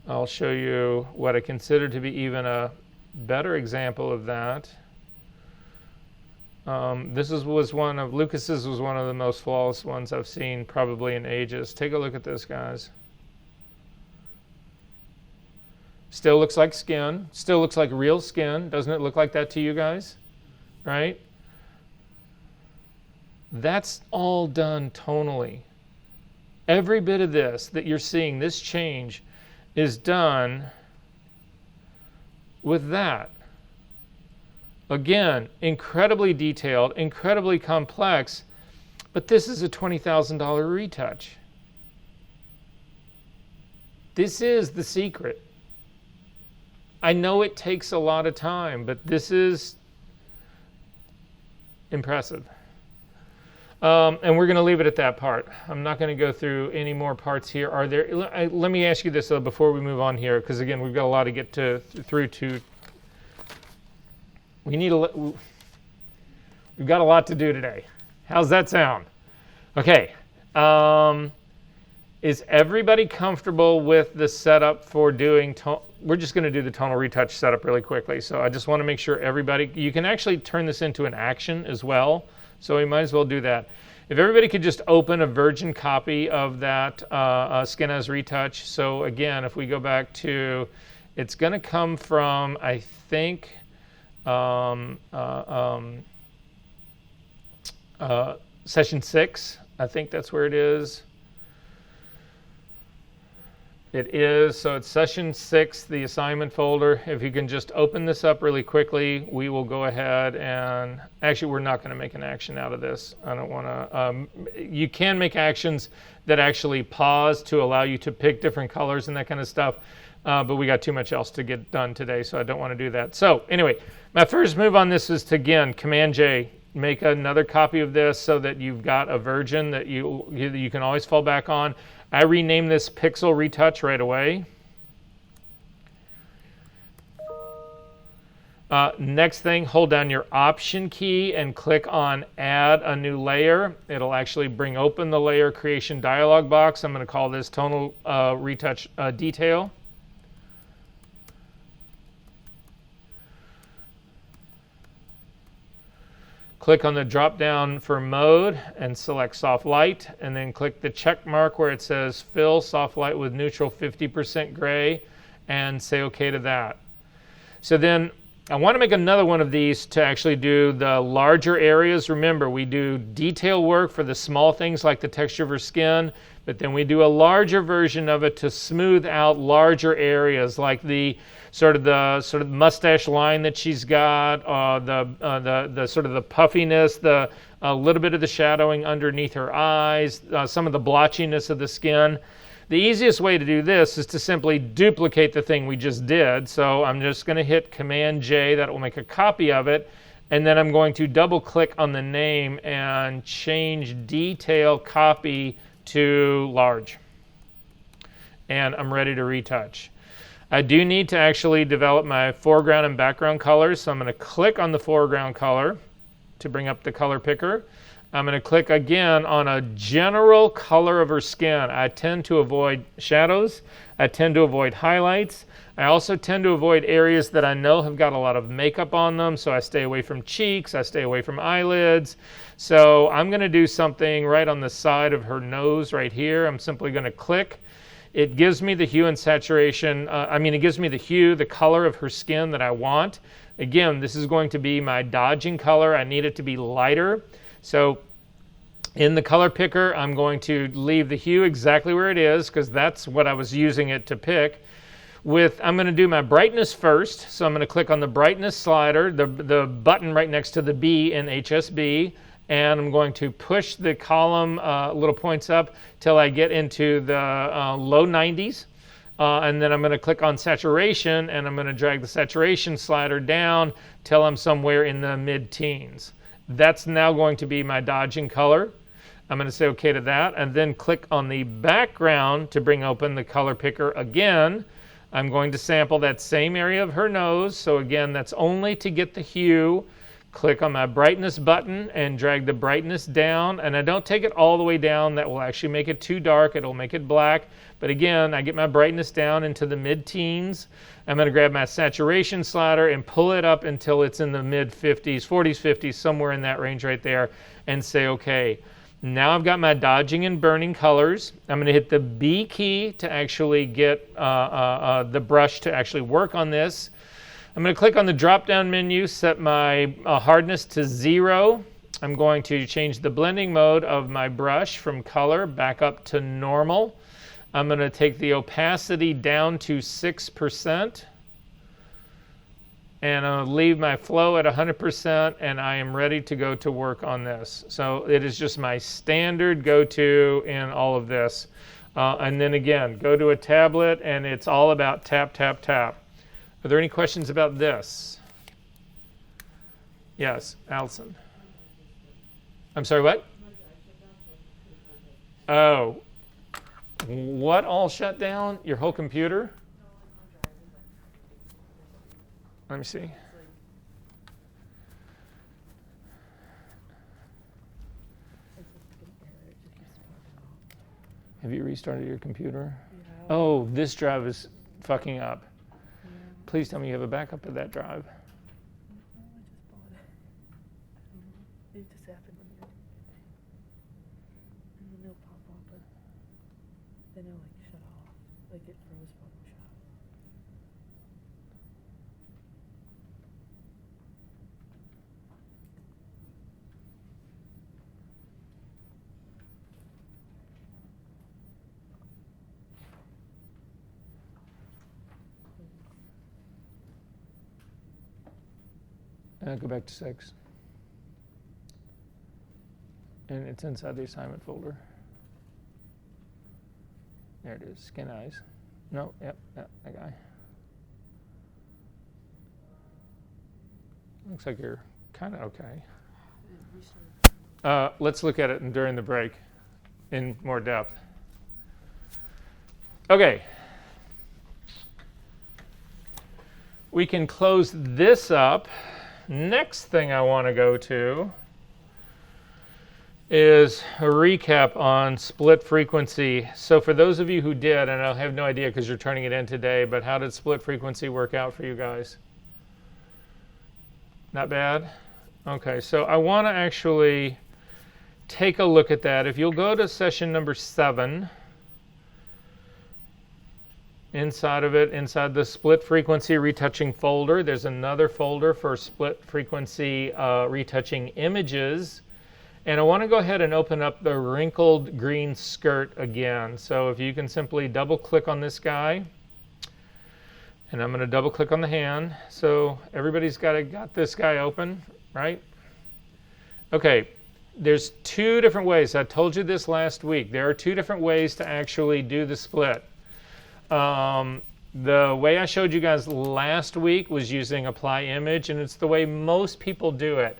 I'll show you what I consider to be even a better example of that. Lucas's was one of the most flawless ones I've seen probably in ages. Take a look at this, guys. Still looks like skin. Still looks like real skin. Doesn't it look like that to you guys? Right? That's all done tonally. Every bit of this that you're seeing, this change, is done with that. Again, incredibly detailed, incredibly complex, but this is a $20,000 retouch. This is the secret. I know it takes a lot of time, but this is impressive. And we're going to leave it at that part. I'm not going to go through any more parts here. Let me ask you this though before we move on here, because again, we've got a lot to get through to. We've got a lot to do today. How's that sound? Okay. Is everybody comfortable with the setup for doing? We're just going to do the tonal retouch setup really quickly. So I just want to make sure everybody. You can actually turn this into an action as well. So we might as well do that. If everybody could just open a virgin copy of that Skin as Retouch. So again, if we go back to, it's going to come from, I think, session 6. I think that's where it is. It is, so it's session 6, the assignment folder. If you can just open this up really quickly, we will go ahead and, actually we're not gonna make an action out of this. I don't wanna, you can make actions that actually pause to allow you to pick different colors and that kind of stuff, but we got too much else to get done today, so I don't wanna do that. So anyway, my first move on this is to, again, Command J, make another copy of this so that you've got a version that you can always fall back on. I rename this Pixel Retouch right away. Next thing, hold down your Option key and click on Add a New Layer. It'll actually bring open the Layer Creation dialog box. I'm going to call this Tonal Retouch Detail. click on the drop down for mode and select soft light, and then click the check mark where it says fill soft light with neutral 50% gray and say OK to that. So then I want to make another one of these to actually do the larger areas. Remember, we do detail work for the small things like the texture of her skin, but then we do a larger version of it to smooth out larger areas like the sort of mustache line that she's got, the sort of the puffiness, a little bit of the shadowing underneath her eyes, some of the blotchiness of the skin. The easiest way to do this is to simply duplicate the thing we just did. So I'm just going to hit Command J, that will make a copy of it, and then I'm going to double click on the name and change detail copy to large. And I'm ready to retouch. I do need to actually develop my foreground and background colors, so I'm going to click on the foreground color to bring up the color picker. I'm going to click again on a general color of her skin. I tend to avoid shadows. I tend to avoid highlights. I also tend to avoid areas that I know have got a lot of makeup on them, so I stay away from cheeks, I stay away from eyelids. So I'm going to do something right on the side of her nose right here. I'm simply going to click. It gives me the hue and saturation, it gives me the hue, the color of her skin that I want. Again, this is going to be my dodging color. I need it to be lighter. So in the color picker, I'm going to leave the hue exactly where it is because that's what I was using it to pick. I'm going to do my brightness first. So I'm going to click on the brightness slider, the button right next to the B in HSB, and I'm going to push the column little points up till I get into the low 90s. And then I'm going to click on saturation, and I'm going to drag the saturation slider down till I'm somewhere in the mid-teens. That's now going to be my dodging color. I'm going to say OK to that, and then click on the background to bring open the color picker again. I'm going to sample that same area of her nose. So again, that's only to get the hue. Click on my brightness button and drag the brightness down. And I don't take it all the way down. That will actually make it too dark. It'll make it black. But again, I get my brightness down into the mid-teens. I'm going to grab my saturation slider and pull it up until it's in the mid-50s, 40s, 50s, somewhere in that range right there, and say OK. Now I've got my dodging and burning colors. I'm going to hit the B key to actually get the brush to actually work on this. I'm going to click on the drop-down menu, set my hardness to 0. I'm going to change the blending mode of my brush from color back up to normal. I'm going to take the opacity down to 6%. And I'll leave my flow at 100%, and I am ready to go to work on this. So it is just my standard go-to in all of this. And then again, go to a tablet, and it's all about tap, tap, tap. Are there any questions about this? Yes, Allison. I'm sorry, what? Oh, what all shut down? Your whole computer? Let me see. Have you restarted your computer? Yeah. Oh, this drive is fucking up. Yeah. Please tell me you have a backup of that drive. No, I just bought it. It just happened when you're and then it'll pop up, but then it'll like shut off. Like it froze Photoshop. Go back to 6. And it's inside the assignment folder. There it is, skin eyes. No, yep, that guy. Looks like you're kind of okay. Let's look at it during the break in more depth. Okay. We can close this up. Next thing I want to go to is a recap on split frequency. So for those of you who did, and I have no idea because you're turning it in today, but how did split frequency work out for you guys? Not bad? Okay, so I want to actually take a look at that. If you'll go to session number 7, inside of it, inside the split frequency retouching folder, there's another folder for split frequency retouching images. And I want to go ahead and open up the wrinkled green skirt again. So if you can simply double click on this guy, and I'm going to double click on the hand. So everybody's got this guy open, right? Okay, there's 2 different ways. I told you this last week. There are 2 different ways to actually do the split. The way I showed you guys last week was using apply image, and it's the way most people do it.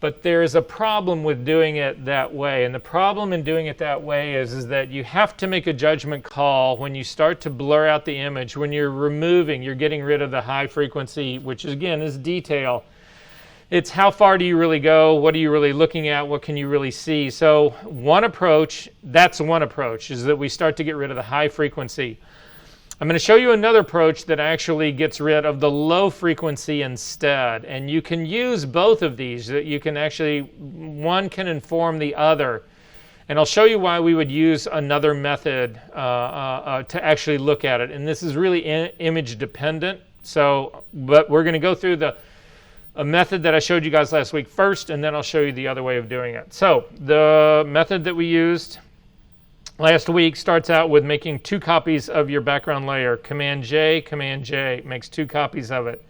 But there is a problem with doing it that way, and the problem in doing it that way is that you have to make a judgment call when you start to blur out the image. When you're getting rid of the high frequency, which again is detail. It's how far do you really go? What are you really looking at? What can you really see? So one approach, is that we start to get rid of the high frequency. I'm going to show you another approach that actually gets rid of the low frequency instead. And you can use both of these. You can actually, one can inform the other. And I'll show you why we would use another method to actually look at it. And this is really image dependent. But we're going to go through a method that I showed you guys last week first, and then I'll show you the other way of doing it. So the method that we used last week starts out with making 2 copies of your background layer. Command J, makes 2 copies of it.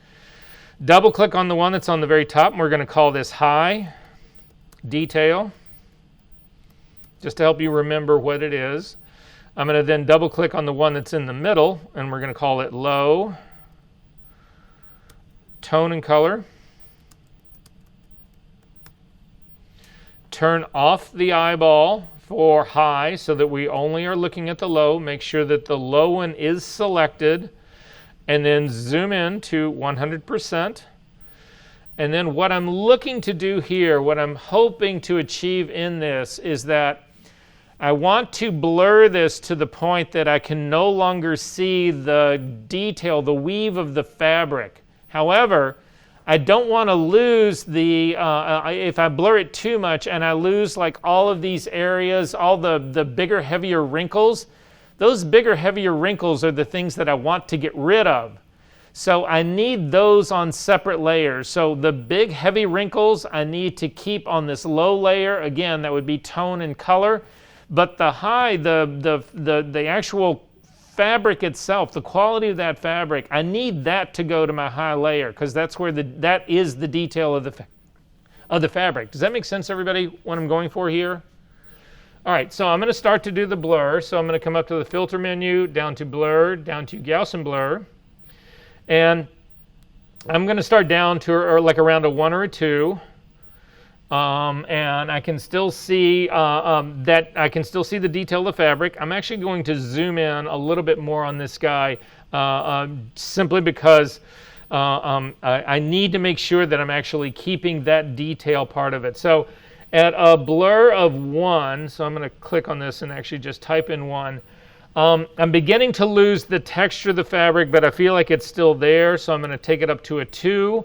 Double click on the one that's on the very top, and we're going to call this high detail, just to help you remember what it is. I'm going to then double click on the one that's in the middle, and we're going to call it low tone and color. Turn off the eyeball for high so that we only are looking at the low. Make sure that the low one is selected, and then zoom in to 100%. And then what I'm looking to do here, what I'm hoping to achieve in this, is that I want to blur this to the point that I can no longer see the detail, the weave of the fabric. However, I don't want to lose the, if I blur it too much and I lose like all of these areas, all the bigger, heavier wrinkles, those bigger, heavier wrinkles are the things that I want to get rid of. So I need those on separate layers. So the big, heavy wrinkles I need to keep on this low layer. Again, that would be tone and color. But the high, the actual fabric itself, the quality of that fabric, I need that to go to my high layer because that's where that is the detail of the fabric. Does that make sense, everybody, what I'm going for here? All right, so I'm going to start to do the blur. So I'm going to come up to the filter menu, down to blur, down to Gaussian Blur. And I'm going to start down to like around a 1 or a 2. And I can still see the detail of the fabric. I'm actually going to zoom in a little bit more on this guy simply because I need to make sure that I'm actually keeping that detail part of it. So at a blur of 1, so I'm going to click on this and actually just type in 1. I'm beginning to lose the texture of the fabric, but I feel like it's still there, so I'm going to take it up to a 2.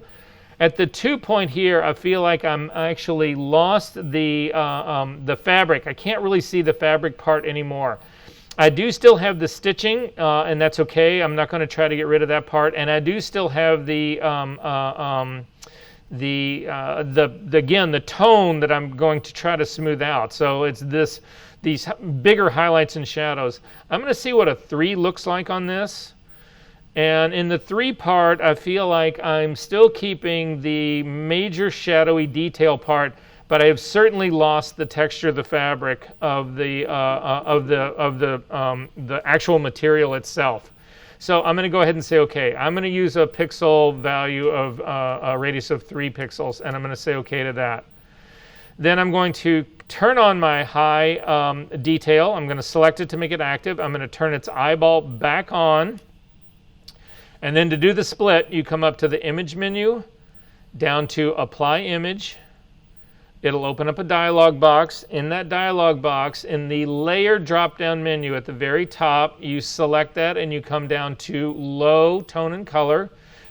At the 2 point here, I feel like I'm actually lost the fabric. I can't really see the fabric part anymore. I do still have the stitching, and that's okay. I'm not going to try to get rid of that part. And I do still have the tone that I'm going to try to smooth out. So it's these bigger highlights and shadows. I'm going to see what a 3 looks like on this. And in the 3 part, I feel like I'm still keeping the major shadowy detail part, but I have certainly lost the texture of the fabric of the actual material itself. So I'm going to go ahead and say, okay, I'm going to use a pixel value of a radius of 3 pixels, and I'm going to say okay to that. Then I'm going to turn on my high detail. I'm going to select it to make it active. I'm going to turn its eyeball back on. And then to do the split, you come up to the image menu, down to apply image. It'll open up a dialog box. In that dialog box, in the layer drop-down menu at the very top, you select that and you come down to low tone and color.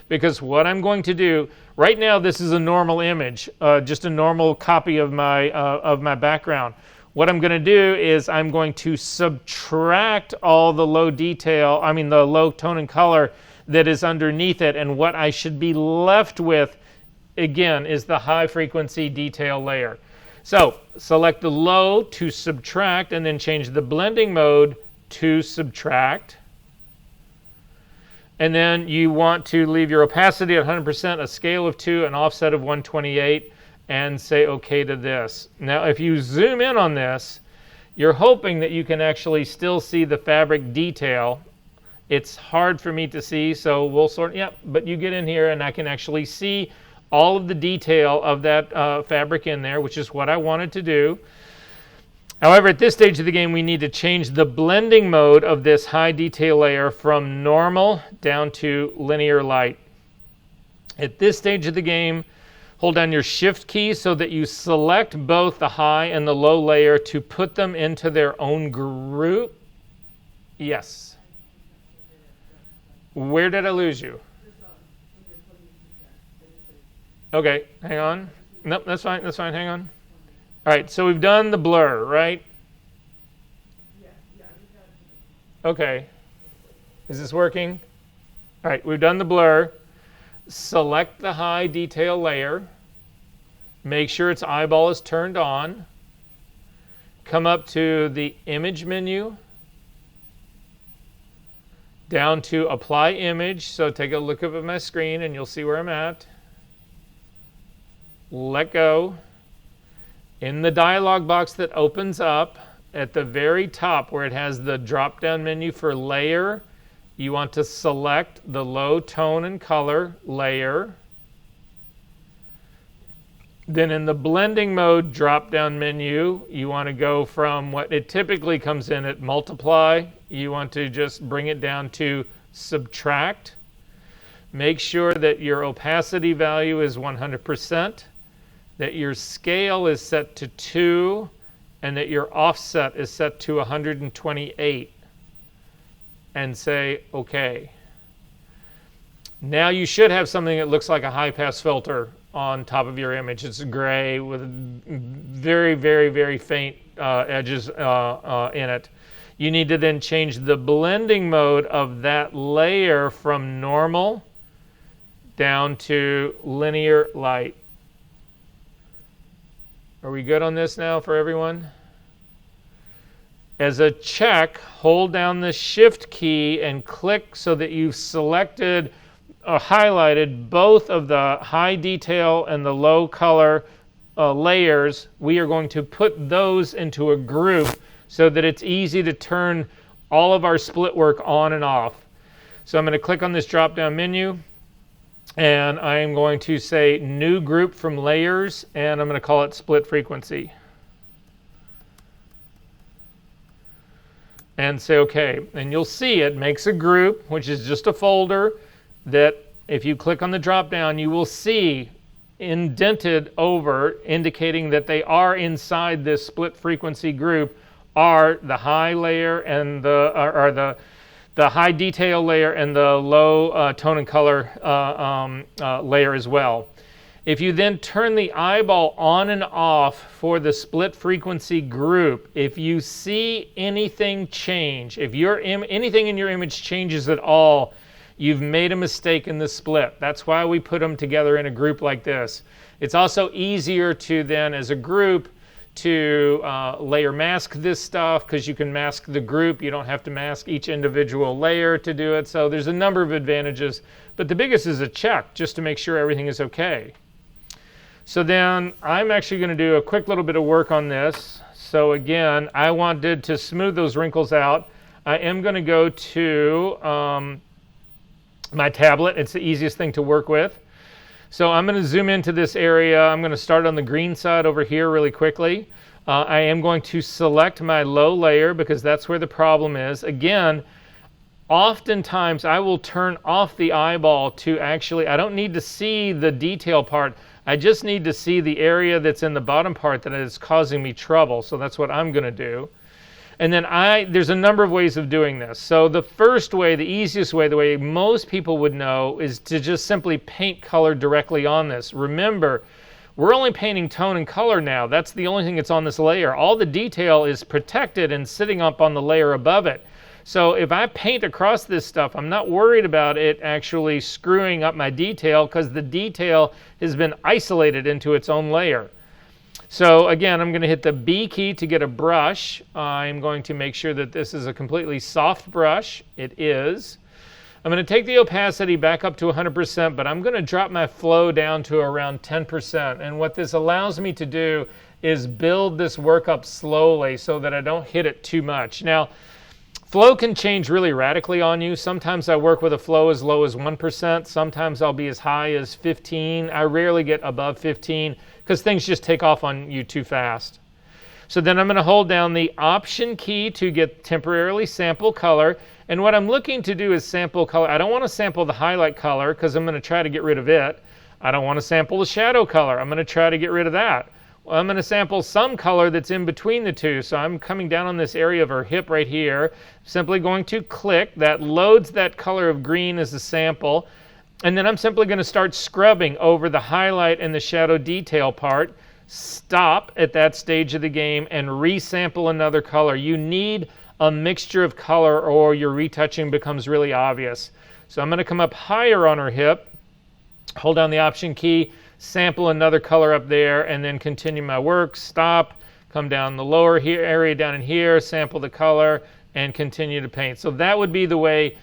because what I'm going to do, right now this is a normal image, just a normal copy of my background. What I'm going to do is I'm going to subtract all the low detail, the low tone and color that is underneath it, and what I should be left with, again, is the high frequency detail layer. So select the low to subtract, and then change the blending mode to subtract. And then you want to leave your opacity at 100%, a scale of 2, an offset of 128, and say OK to this. Now, if you zoom in on this, you're hoping that you can actually still see the fabric detail. It's hard for me to see, so we'll but you get in here and I can actually see all of the detail of that fabric in there, which is what I wanted to do. However, at this stage of the game, we need to change the blending mode of this high detail layer from normal down to linear light. At this stage of the game, hold down your shift key so that you select both the high and the low layer to put them into their own group. Yes. Where did I lose you? Okay, hang on. Nope, that's fine, hang on. All right, so we've done the blur, right? Okay. Is this working? All right, we've done the blur. Select the high detail layer. Make sure its eyeball is turned on. Come up to the image menu. Down to apply image. So take a look up at my screen and you'll see where I'm at. Let go. In the dialog box that opens up, at the very top where it has the drop-down menu for layer, you want to select the low tone and color layer. Then in the blending mode drop-down menu, you want to go from what it typically comes in at multiply. You want to just bring it down to subtract. Make sure that your opacity value is 100%, that your scale is set to 2, and that your offset is set to 128. And say OK. Now you should have something that looks like a high pass filter on top of your image. It's gray with very, very, very faint edges in it. You need to then change the blending mode of that layer from normal down to linear light. Are we good on this now for everyone? As a check, hold down the shift key and click so that you've selected or highlighted both of the high detail and the low color layers. We are going to put those into a group so that it's easy to turn all of our split work on and off. So I'm going to click on this drop down menu and I am going to say new group from layers, and I'm going to call it split frequency. And say OK. And you'll see it makes a group, which is just a folder that if you click on the drop down, you will see indented over, indicating that they are inside this split frequency group, are the high layer and the high detail layer and the low tone and color layer as well. If you then turn the eyeball on and off for the split frequency group, if you see anything change, if anything in your image changes at all, you've made a mistake in the split. That's why we put them together in a group like this. It's also easier to then, as a group, to layer mask this stuff, because you can mask the group. You don't have to mask each individual layer to do it. So there's a number of advantages. But the biggest is a check, just to make sure everything is OK. So then I'm actually going to do a quick little bit of work on this. So again, I wanted to smooth those wrinkles out. I am going to go to my tablet. It's the easiest thing to work with. So I'm going to zoom into this area. I'm going to start on the green side over here really quickly. I am going to select my low layer because that's where the problem is. Again, oftentimes I will turn off the eyeball to actually, I don't need to see the detail part. I just need to see the area that's in the bottom part that is causing me trouble. So that's what I'm going to do. And then there's a number of ways of doing this. So the first way, the easiest way, the way most people would know, is to just simply paint color directly on this. Remember, we're only painting tone and color now. That's the only thing that's on this layer. All the detail is protected and sitting up on the layer above it. So if I paint across this stuff, I'm not worried about it actually screwing up my detail, because the detail has been isolated into its own layer. So again, I'm going to hit the B key to get a brush. I'm going to make sure that this is a completely soft brush. It is. I'm going to take the opacity back up to 100%, but I'm going to drop my flow down to around 10%. And what this allows me to do is build this work up slowly so that I don't hit it too much. Now, flow can change really radically on you. Sometimes I work with a flow as low as 1%. Sometimes I'll be as high as 15. I rarely get above 15 because things just take off on you too fast. So then I'm going to hold down the Option key to get temporarily sample color. And what I'm looking to do is sample color. I don't want to sample the highlight color because I'm going to try to get rid of it. I don't want to sample the shadow color. I'm going to try to get rid of that. I'm going to sample some color that's in between the two. So I'm coming down on this area of her hip right here, simply going to click. That loads that color of green as a sample. And then I'm simply going to start scrubbing over the highlight and the shadow detail part. Stop at that stage of the game and resample another color. You need a mixture of color or your retouching becomes really obvious. So I'm going to come up higher on her hip, hold down the Option key, sample another color up there, and then continue my work. Stop, come down the lower here, area down in here, sample the color, and continue to paint. So that would be the way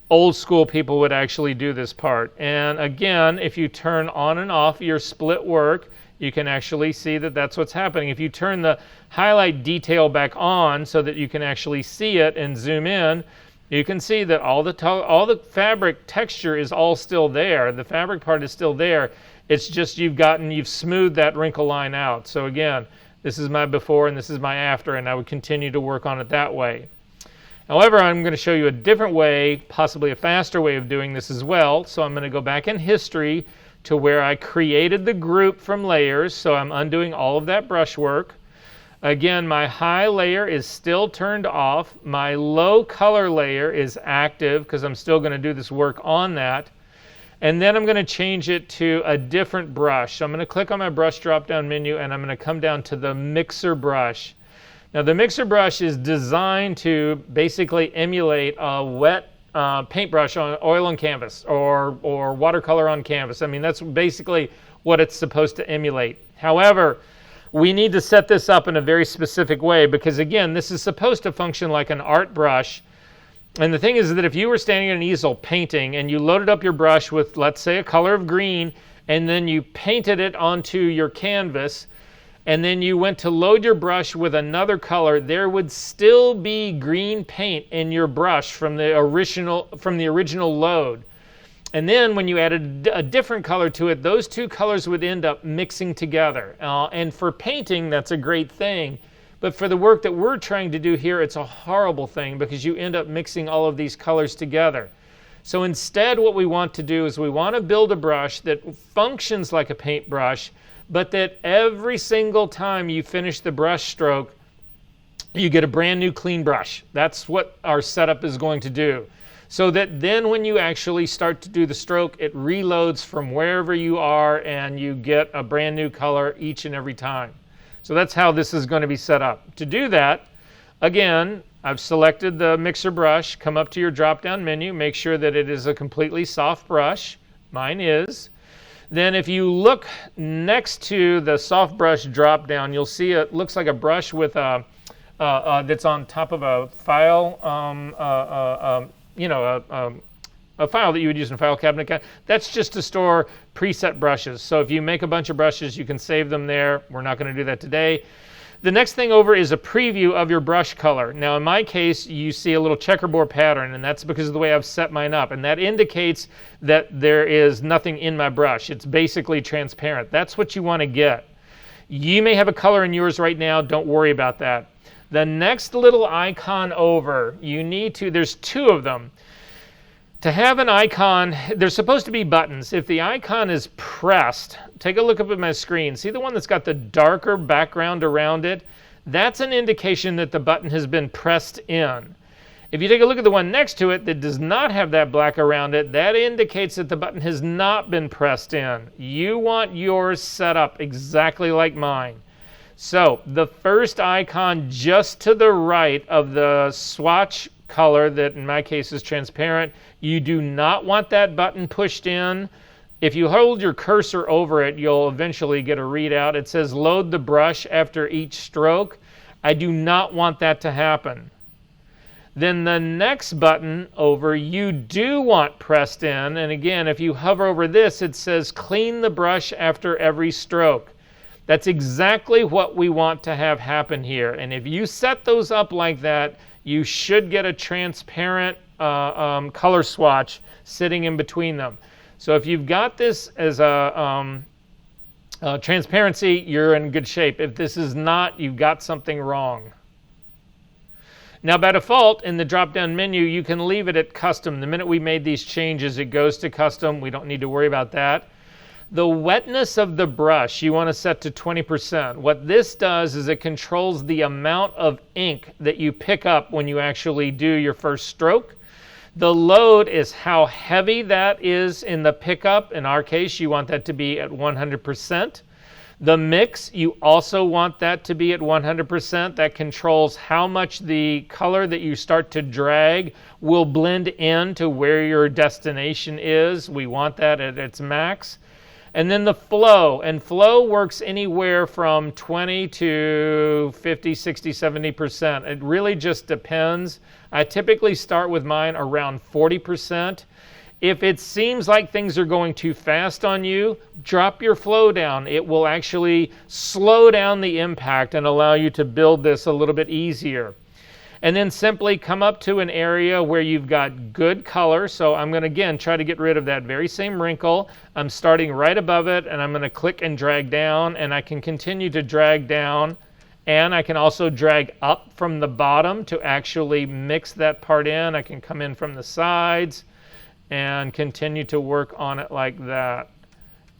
old school people would actually do this part. And again, if you turn on and off your split work, you can actually see that that's what's happening. If you turn the highlight detail back on so that you can actually see it and zoom in, you can see that all the fabric texture is all still there. The fabric part is still there. It's just you've smoothed that wrinkle line out. So again, this is my before and this is my after, and I would continue to work on it that way. However, I'm going to show you a different way, possibly a faster way of doing this as well. So I'm going to go back in history to where I created the group from layers. So I'm undoing all of that brush work. Again, my high layer is still turned off. My low color layer is active because I'm still going to do this work on that. And then I'm going to change it to a different brush. So I'm going to click on my brush drop-down menu and I'm going to come down to the mixer brush. Now the mixer brush is designed to basically emulate a wet paintbrush on oil on canvas or watercolor on canvas. I mean, that's basically what it's supposed to emulate. However, we need to set this up in a very specific way because, again, this is supposed to function like an art brush. And the thing is that if you were standing at an easel painting and you loaded up your brush with, let's say, a color of green, and then you painted it onto your canvas, and then you went to load your brush with another color, there would still be green paint in your brush from the original load. And then when you added a different color to it, those two colors would end up mixing together. And for painting, that's a great thing. But for the work that we're trying to do here, it's a horrible thing because you end up mixing all of these colors together. So instead, what we want to do is we want to build a brush that functions like a paintbrush, but that every single time you finish the brush stroke, you get a brand new clean brush. That's what our setup is going to do. So that then when you actually start to do the stroke, it reloads from wherever you are and you get a brand new color each and every time. So that's how this is going to be set up. To do that, again, I've selected the mixer brush, come up to your drop-down menu, make sure that it is a completely soft brush. Mine is. Then if you look next to the soft brush drop-down, you'll see it looks like a brush with that's on top of a file, a file that you would use in a file cabinet. That's just to store preset brushes. So if you make a bunch of brushes, you can save them there. We're not going to do that today. The next thing over is a preview of your brush color. Now in my case, you see a little checkerboard pattern, and that's because of the way I've set mine up. And that indicates that there is nothing in my brush. It's basically transparent. That's what you want to get. You may have a color in yours right now. Don't worry about that. The next little icon over, there's two of them. To have an icon, there's supposed to be buttons. If the icon is pressed, take a look up at my screen. See the one that's got the darker background around it? that's an indication that the button has been pressed in. If you take a look at the one next to it that does not have that black around it, that indicates that the button has not been pressed in. You want yours set up exactly like mine. So the first icon just to the right of the swatch color, that in my case is transparent, you do not want that button pushed in. If you hold your cursor over it, you'll eventually get a readout. It says load the brush after each stroke. I do not want that to happen. Then the next button over, you do want pressed in. And again, if you hover over this, it says clean the brush after every stroke. That's exactly what we want to have happen here. And if you set those up like that, you should get a transparent color swatch sitting in between them. So if you've got this as a transparency, you're in good shape. If this is not, you've got something wrong. Now by default, in the drop-down menu, you can leave it at custom. The minute we made these changes, it goes to custom. We don't need to worry about that. The wetness of the brush, you want to set to 20%. What this does is it controls the amount of ink that you pick up when you actually do your first stroke. The load is how heavy that is in the pickup. In our case, you want that to be at 100%. The mix, you also want that to be at 100%. That controls how much the color that you start to drag will blend in to where your destination is. We want that at its max. And then the flow, and flow works anywhere from 20 to 50, 60, 70%. It really just depends. I typically start with mine around 40%. If it seems like things are going too fast on you, drop your flow down. It will actually slow down the impact and allow you to build this a little bit easier. And then simply come up to an area where you've got good color. So I'm going to, again, try to get rid of that very same wrinkle. I'm starting right above it, and I'm going to click and drag down, and I can continue to drag down. And I can also drag up from the bottom to actually mix that part in. I can come in from the sides and continue to work on it like that.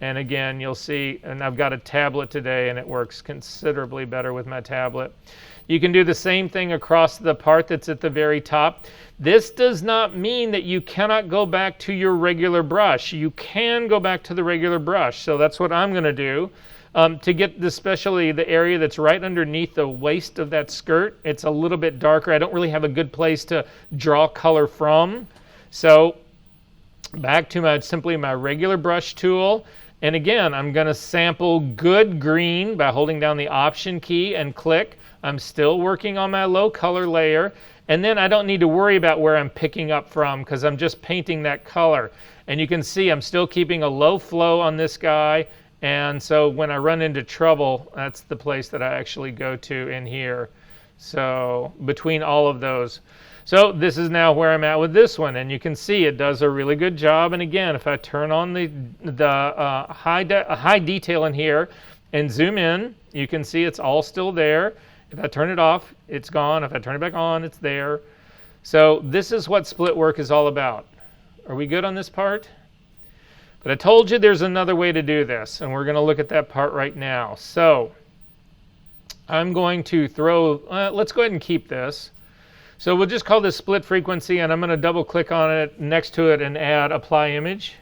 And again, you'll see, and I've got a tablet today, and it works considerably better with my tablet. You can do the same thing across the part that's at the very top. This does not mean that you cannot go back to your regular brush. You can go back to the regular brush. So that's what I'm going to do. To get especially the area that's right underneath the waist of that skirt, it's a little bit darker. I don't really have a good place to draw color from. So back to simply my regular brush tool. And again, I'm going to sample good green by holding down the Option key and click. I'm still working on my low color layer. And then I don't need to worry about where I'm picking up from because I'm just painting that color. And you can see I'm still keeping a low flow on this guy. And so when I run into trouble, that's the place that I actually go to in here. So between all of those. So this is now where I'm at with this one, and you can see it does a really good job. And again, if I turn on the high detail in here and zoom in, you can see it's all still there. If I turn it off, it's gone. If I turn it back on, it's there. So this is what split work is all about. Are we good on this part? But I told you there's another way to do this, and we're going to look at that part right now. So I'm going to throw, let's go ahead and keep this. So we'll just call this split frequency, and I'm going to double click on it next to it and add apply image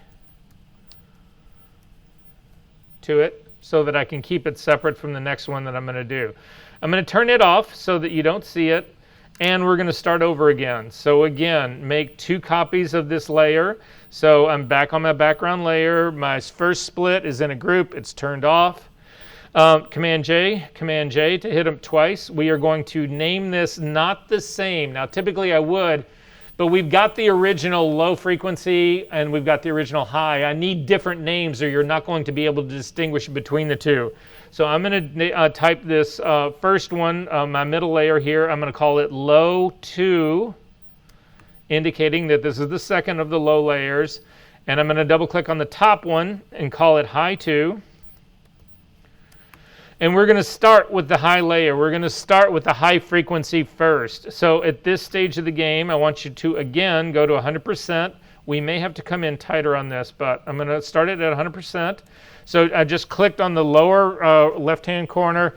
to it so that I can keep it separate from the next one that I'm going to do. I'm going to turn it off so that you don't see it, and we're going to start over again. So again, make 2 copies of this layer. So I'm back on my background layer. My first split is in a group. It's turned off. Command J to hit them twice. We are going to name this not the same. Now typically I would, but we've got the original low frequency and we've got the original high. I need different names or you're not going to be able to distinguish between the two. So I'm going to type this first one, my middle layer here, I'm going to call it low 2, indicating that this is the second of the low layers. And I'm going to double click on the top one and call it high 2. And we're going to start with the high layer. We're going to start with the high frequency first. So at this stage of the game, I want you to, again, go to 100%. We may have to come in tighter on this, but I'm going to start it at 100%. So I just clicked on the lower left-hand corner,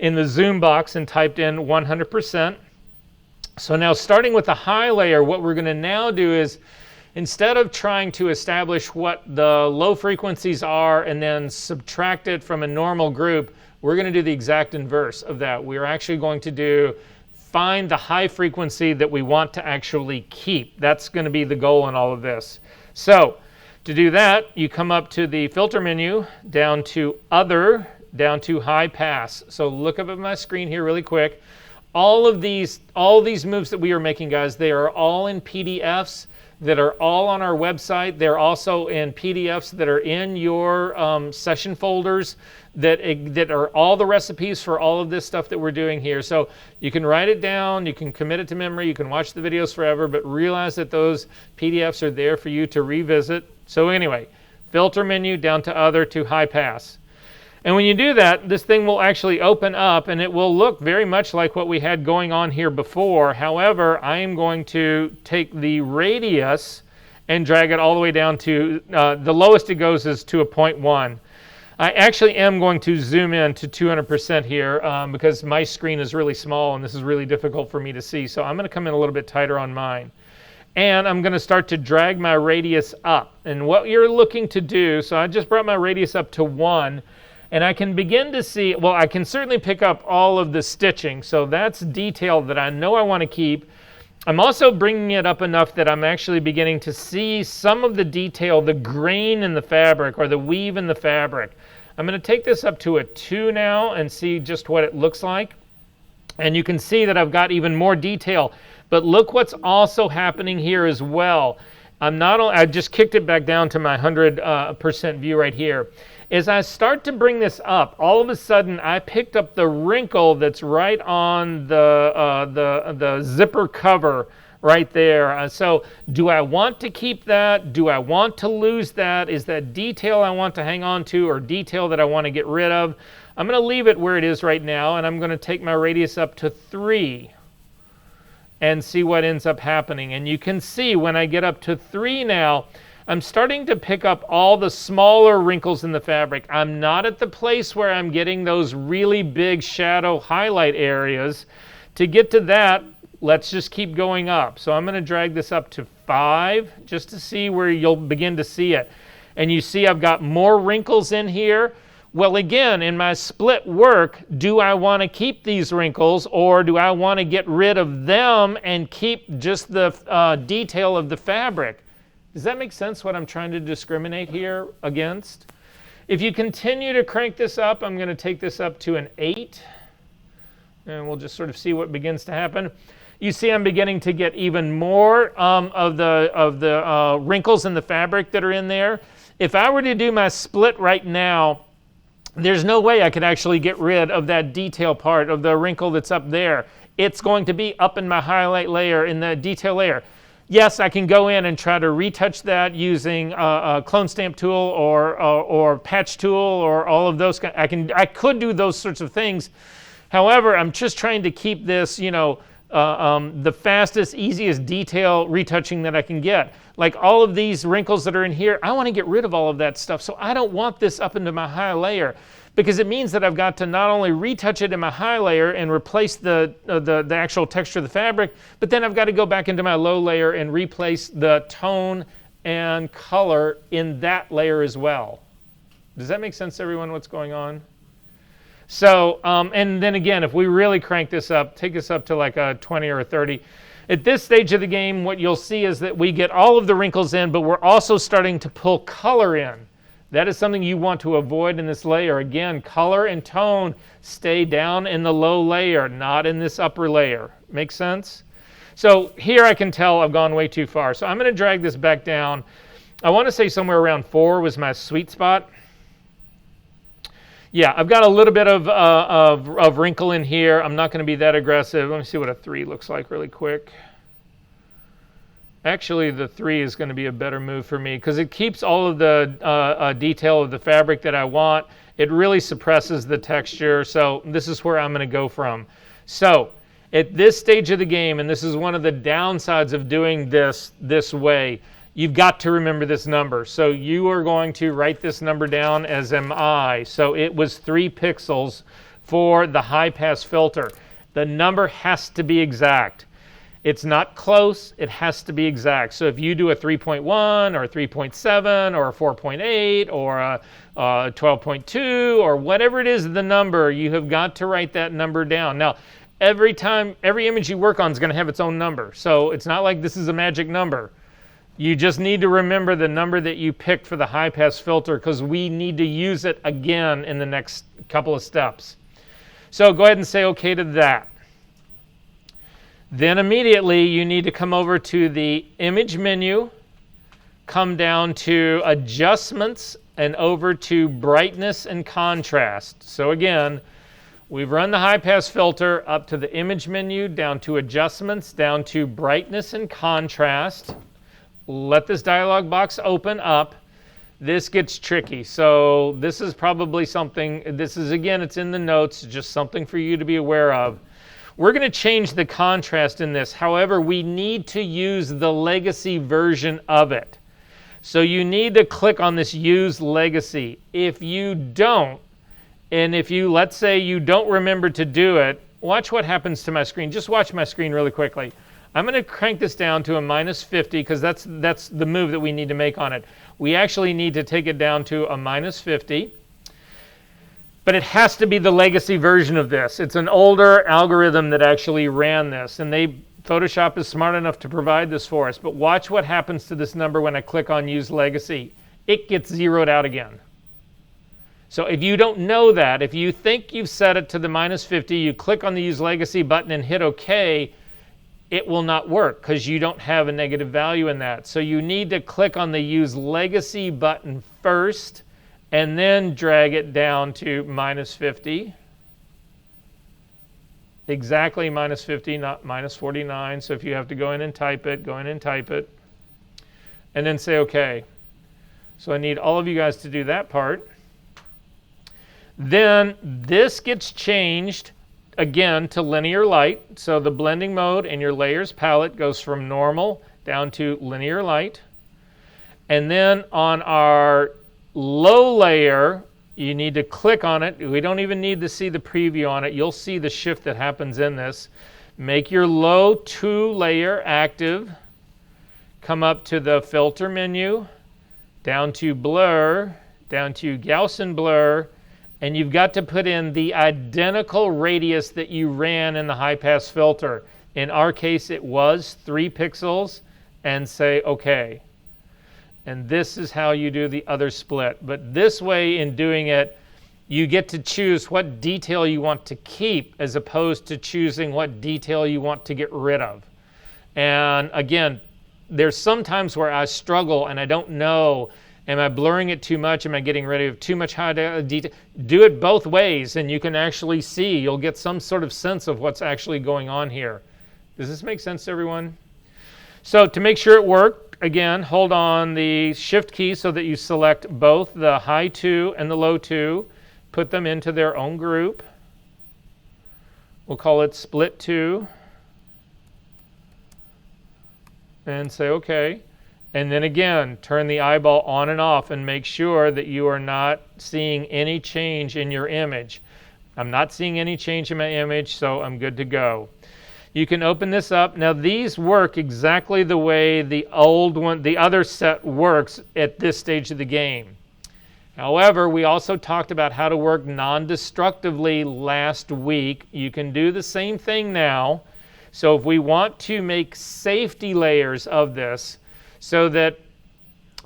in the zoom box and typed in 100%. So now starting with the high layer, what we're going to now do is, instead of trying to establish what the low frequencies are and then subtract it from a normal group, we're going to do the exact inverse of that. We're actually going to find the high frequency that we want to actually keep. That's going to be the goal in all of this. So to do that, you come up to the filter menu, down to Other, down to High Pass. So look up at my screen here really quick. All these moves that we are making, guys, they are all in PDFs that are all on our website. They're also in PDFs that are in your session folders that are all the recipes for all of this stuff that we're doing here. So you can write it down, you can commit it to memory, you can watch the videos forever, but realize that those PDFs are there for you to revisit. So anyway, filter menu, down to Other, to High Pass. And when you do that, this thing will actually open up and it will look very much like what we had going on here before. However, I am going to take the radius and drag it all the way down to, the lowest it goes is to a 0.1. I actually am going to zoom in to 200% here because my screen is really small and this is really difficult for me to see. So I'm going to come in a little bit tighter on mine. And I'm going to start to drag my radius up. And what you're looking to do, so I just brought my radius up to 1. And I can begin to see, well, I can certainly pick up all of the stitching. So that's detail that I know I want to keep. I'm also bringing it up enough that I'm actually beginning to see some of the detail, the grain in the fabric or the weave in the fabric. I'm going to take this up to a 2 now and see just what it looks like. And you can see that I've got even more detail. But look what's also happening here as well. I just kicked it back down to my 100% view right here. As I start to bring this up, all of a sudden I picked up the wrinkle that's right on the zipper cover right there. So do I want to keep that? Do I want to lose that? Is that detail I want to hang on to or detail that I want to get rid of? I'm going to leave it where it is right now, and I'm going to take my radius up to 3 and see what ends up happening. And you can see when I get up to 3 now, I'm starting to pick up all the smaller wrinkles in the fabric. I'm not at the place where I'm getting those really big shadow highlight areas. To get to that, let's just keep going up. So I'm going to drag this up to 5 just to see where you'll begin to see it. And you see I've got more wrinkles in here. Well, again, in my split work, do I want to keep these wrinkles or do I want to get rid of them and keep just the detail of the fabric? Does that make sense what I'm trying to discriminate here against? If you continue to crank this up, I'm going to take this up to an 8. And we'll just sort of see what begins to happen. You see I'm beginning to get even more of the wrinkles in the fabric that are in there. If I were to do my split right now, there's no way I could actually get rid of that detail part of the wrinkle that's up there. It's going to be up in my highlight layer, in the detail layer. Yes, I can go in and try to retouch that using a clone stamp tool or patch tool or all of those. I could do those sorts of things. However, I'm just trying to keep this, the fastest, easiest detail retouching that I can get. Like all of these wrinkles that are in here, I want to get rid of all of that stuff. So I don't want this up into my high layer because it means that I've got to not only retouch it in my high layer and replace the actual texture of the fabric, but then I've got to go back into my low layer and replace the tone and color in that layer as well. Does that make sense to everyone what's going on? So, and then again, if we really crank this up, take this up to like a 20 or a 30, at this stage of the game, what you'll see is that we get all of the wrinkles in, but we're also starting to pull color in. That is something you want to avoid in this layer. Again, color and tone stay down in the low layer, not in this upper layer. Make sense? So here I can tell I've gone way too far. So I'm going to drag this back down. I want to say somewhere around 4 was my sweet spot. Yeah, I've got a little bit of wrinkle in here. I'm not going to be that aggressive. Let me see what a 3 looks like really quick. Actually, the 3 is going to be a better move for me because it keeps all of the detail of the fabric that I want. It really suppresses the texture. So this is where I'm going to go from. So at this stage of the game, and this is one of the downsides of doing this way, you've got to remember this number. So you are going to write this number down as am I. So it was 3 pixels for the high pass filter. The number has to be exact. It's not close, it has to be exact. So if you do a 3.1 or a 3.7 or a 4.8 or a 12.2 or whatever it is, the number, you have got to write that number down. Now, every image you work on is going to have its own number. So it's not like this is a magic number. You just need to remember the number that you picked for the high pass filter, because we need to use it again in the next couple of steps. So go ahead and say okay to that. Then immediately you need to come over to the image menu, come down to adjustments, and over to brightness and contrast. So again, we've run the high pass filter up to the image menu, down to adjustments, down to brightness and contrast. Let this dialog box open up. This gets tricky. So this is probably something, again, it's in the notes, just something for you to be aware of. We're going to change the contrast in this. However, we need to use the legacy version of it. So you need to click on this Use Legacy. If you don't, and if you, let's say you don't remember to do it, watch what happens to my screen. Just watch my screen really quickly. I'm going to crank this down to a -50 because that's the move that we need to make on it. We actually need to take it down to a -50. But it has to be the legacy version of this. It's an older algorithm that actually ran this, and Photoshop is smart enough to provide this for us. But watch what happens to this number when I click on Use Legacy. It gets zeroed out again. So if you don't know that, if you think you've set it to the -50, you click on the Use Legacy button and hit OK, it will not work because you don't have a negative value in that. So you need to click on the Use Legacy button first, and then drag it down to -50. Exactly -50, not -49. So if you have to go in and type it, go in and type it. And then say OK. So I need all of you guys to do that part. Then this gets changed again to linear light. So the blending mode in your layers palette goes from normal down to linear light. And then on our low layer, you need to click on it. We don't even need to see the preview on it. You'll see the shift that happens in this. Make your low 2 layer active. Come up to the filter menu, down to blur, down to Gaussian blur, and you've got to put in the identical radius that you ran in the high pass filter. In our case, it was 3 pixels, and say OK. And this is how you do the other split. But this way, in doing it, you get to choose what detail you want to keep as opposed to choosing what detail you want to get rid of. And again, there's some times where I struggle and I don't know, am I blurring it too much? Am I getting rid of too much high detail? Do it both ways and you can actually see. You'll get some sort of sense of what's actually going on here. Does this make sense to everyone? So to make sure it worked, again, hold on the Shift key so that you select both the high 2 and the low 2. Put them into their own group. We'll call it Split 2. And say OK. And then again, turn the eyeball on and off and make sure that you are not seeing any change in your image. I'm not seeing any change in my image, so I'm good to go. You can open this up. Now these work exactly the way the old one, the other set works at this stage of the game. However, we also talked about how to work non-destructively last week. You can do the same thing now. So if we want to make safety layers of this so that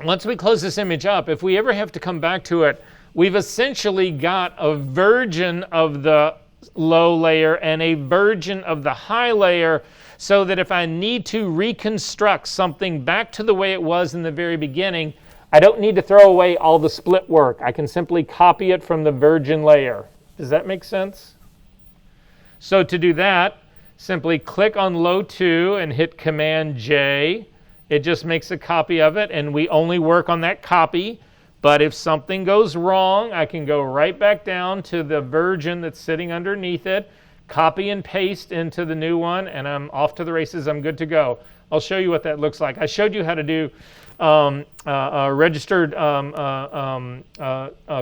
once we close this image up, if we ever have to come back to it, we've essentially got a version of the low layer and a version of the high layer, so that if I need to reconstruct something back to the way it was in the very beginning, I don't need to throw away all the split work. I can simply copy it from the virgin layer. Does that make sense? So to do that, simply click on low 2 and hit Command J. It just makes a copy of it, and we only work on that copy. But if something goes wrong, I can go right back down to the version that's sitting underneath it, copy and paste into the new one, and I'm off to the races. I'm good to go. I'll show you what that looks like. I showed you how to do registered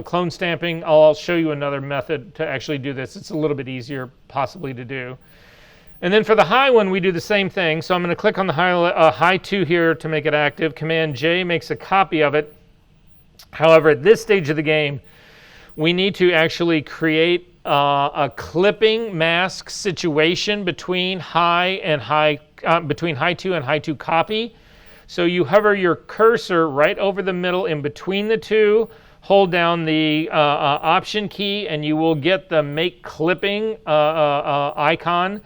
clone stamping. I'll show you another method to actually do this. It's a little bit easier possibly to do. And then for the high one, we do the same thing. So I'm going to click on the high 2 here to make it active. Command J makes a copy of it. However, at this stage of the game, we need to actually create a clipping mask situation between high 2 and high 2 copy. So you hover your cursor right over the middle in between the two, hold down the Option key, and you will get the Make Clipping icon.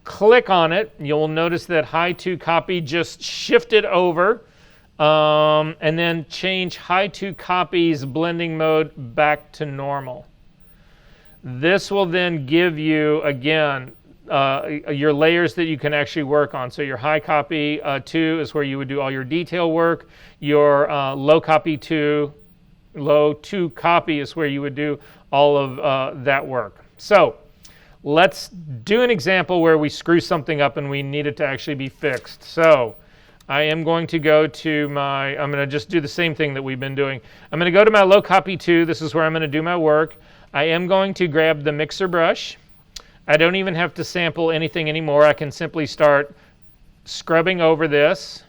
Click on it. You'll notice that high 2 copy just shifted over, and then change high 2 copy's blending mode back to normal. This will then give you, again, your layers that you can actually work on. So your high copy 2 is where you would do all your detail work. Your low 2 copy is where you would do all of that work. So let's do an example where we screw something up and we need it to actually be fixed. So I am going to go to I'm going to just do the same thing that we've been doing. I'm going to go to my low copy 2. This is where I'm going to do my work. I am going to grab the mixer brush. I don't even have to sample anything anymore. I can simply start scrubbing over this.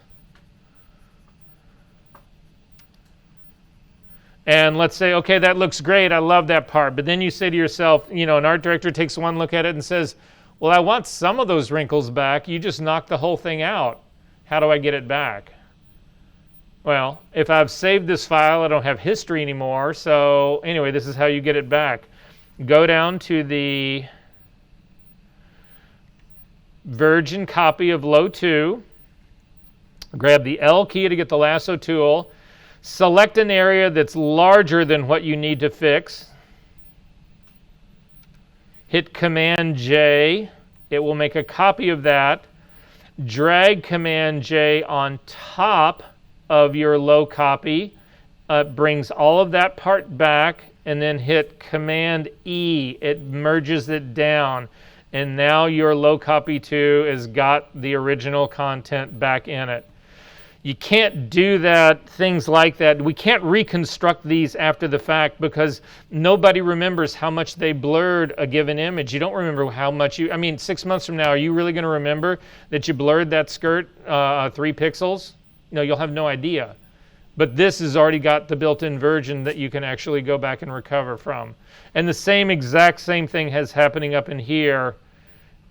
And let's say, okay, that looks great. I love that part. But then you say to yourself, an art director takes one look at it and says, well, I want some of those wrinkles back. You just knocked the whole thing out. How do I get it back? Well, if I've saved this file, I don't have history anymore. So anyway, this is how you get it back. Go down to the virgin copy of low 2. Grab the L key to get the lasso tool. Select an area that's larger than what you need to fix. Hit Command J. It will make a copy of that. Drag Command J on top of your low copy. Brings all of that part back, and then hit Command E. It merges it down. And now your low copy 2 has got the original content back in it. You can't do that, things like that. We can't reconstruct these after the fact because nobody remembers how much they blurred a given image. You don't remember how much 6 months from now, are you really going to remember that you blurred that skirt 3 pixels? No, you'll have no idea. But this has already got the built-in version that you can actually go back and recover from. And the exact same thing is happening up in here.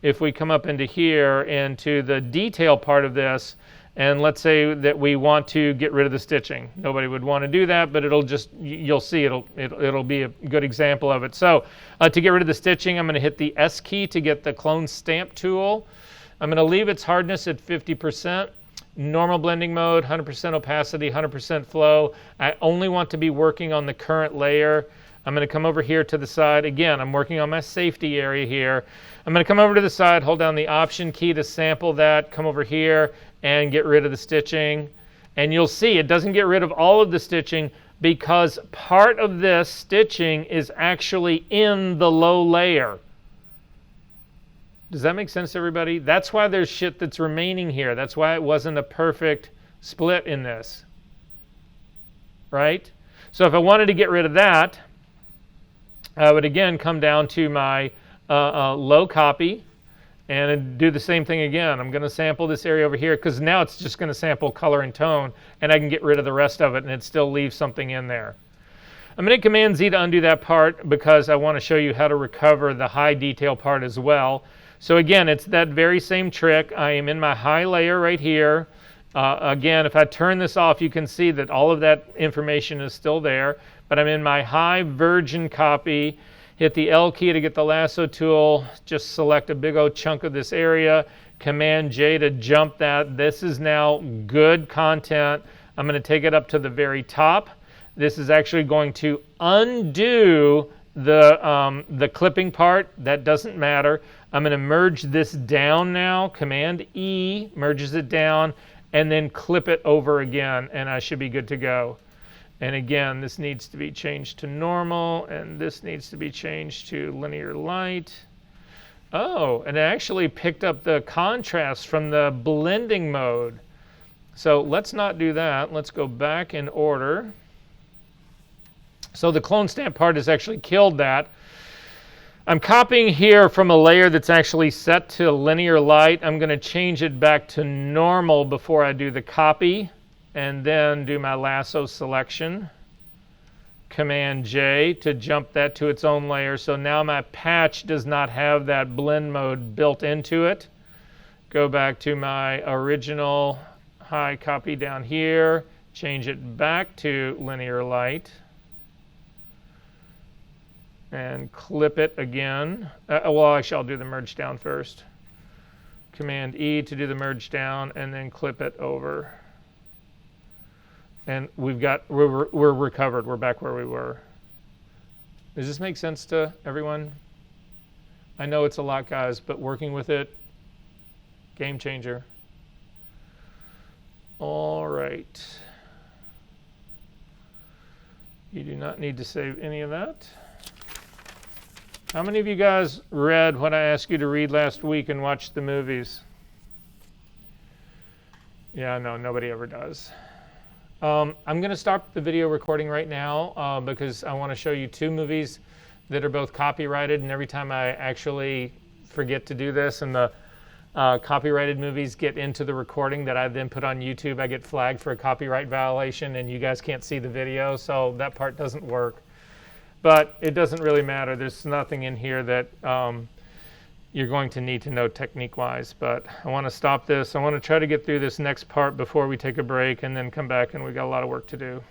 If we come up into here, into the detail part of this, and let's say that we want to get rid of the stitching. Nobody would want to do that, but you'll see it'll be a good example of it. So to get rid of the stitching, I'm going to hit the S key to get the clone stamp tool. I'm going to leave its hardness at 50%. Normal blending mode, 100% opacity, 100% flow. I only want to be working on the current layer. I'm going to come over here to the side. Again, I'm working on my safety area here. I'm going to come over to the side, hold down the Option key to sample that, come over here and get rid of the stitching. And you'll see it doesn't get rid of all of the stitching because part of this stitching is actually in the low layer. Does that make sense to everybody? That's why there's shit that's remaining here. That's why it wasn't a perfect split in this. Right? So if I wanted to get rid of that, I would again come down to my low copy and do the same thing again. I'm going to sample this area over here because now it's just going to sample color and tone, and I can get rid of the rest of it and it still leaves something in there. I'm going to Command Z to undo that part because I want to show you how to recover the high detail part as well. So again, it's that very same trick. I am in my high layer right here. Again, if I turn this off, you can see that all of that information is still there. But I'm in my high virgin copy. Hit the L key to get the lasso tool. Just select a big old chunk of this area. Command J to jump that. This is now good content. I'm going to take it up to the very top. This is actually going to undo the clipping part. That doesn't matter. I'm going to merge this down now. Command E merges it down, and then clip it over again, and I should be good to go. And again, this needs to be changed to normal, and this needs to be changed to linear light. Oh, and it actually picked up the contrast from the blending mode. So let's not do that. Let's go back in order. So the clone stamp part has actually killed that. I'm copying here from a layer that's actually set to linear light. I'm going to change it back to normal before I do the copy, and then do my lasso selection. Command J to jump that to its own layer. So now my patch does not have that blend mode built into it. Go back to my original high copy down here, change it back to linear light, and clip it again. Well, actually, I'll do the merge down first. Command E to do the merge down, and then clip it over. And we're recovered. We're back where we were. Does this make sense to everyone? I know it's a lot, guys, but working with it, game changer. All right. You do not need to save any of that. How many of you guys read what I asked you to read last week and watched the movies? Yeah, no, nobody ever does. I'm going to stop the video recording right now because I want to show you two movies that are both copyrighted, and every time I actually forget to do this and the copyrighted movies get into the recording that I then put on YouTube, I get flagged for a copyright violation, and you guys can't see the video, so that part doesn't work. But it doesn't really matter. There's nothing in here that you're going to need to know technique-wise. But I want to stop this. I want to try to get through this next part before we take a break and then come back, and we got a lot of work to do.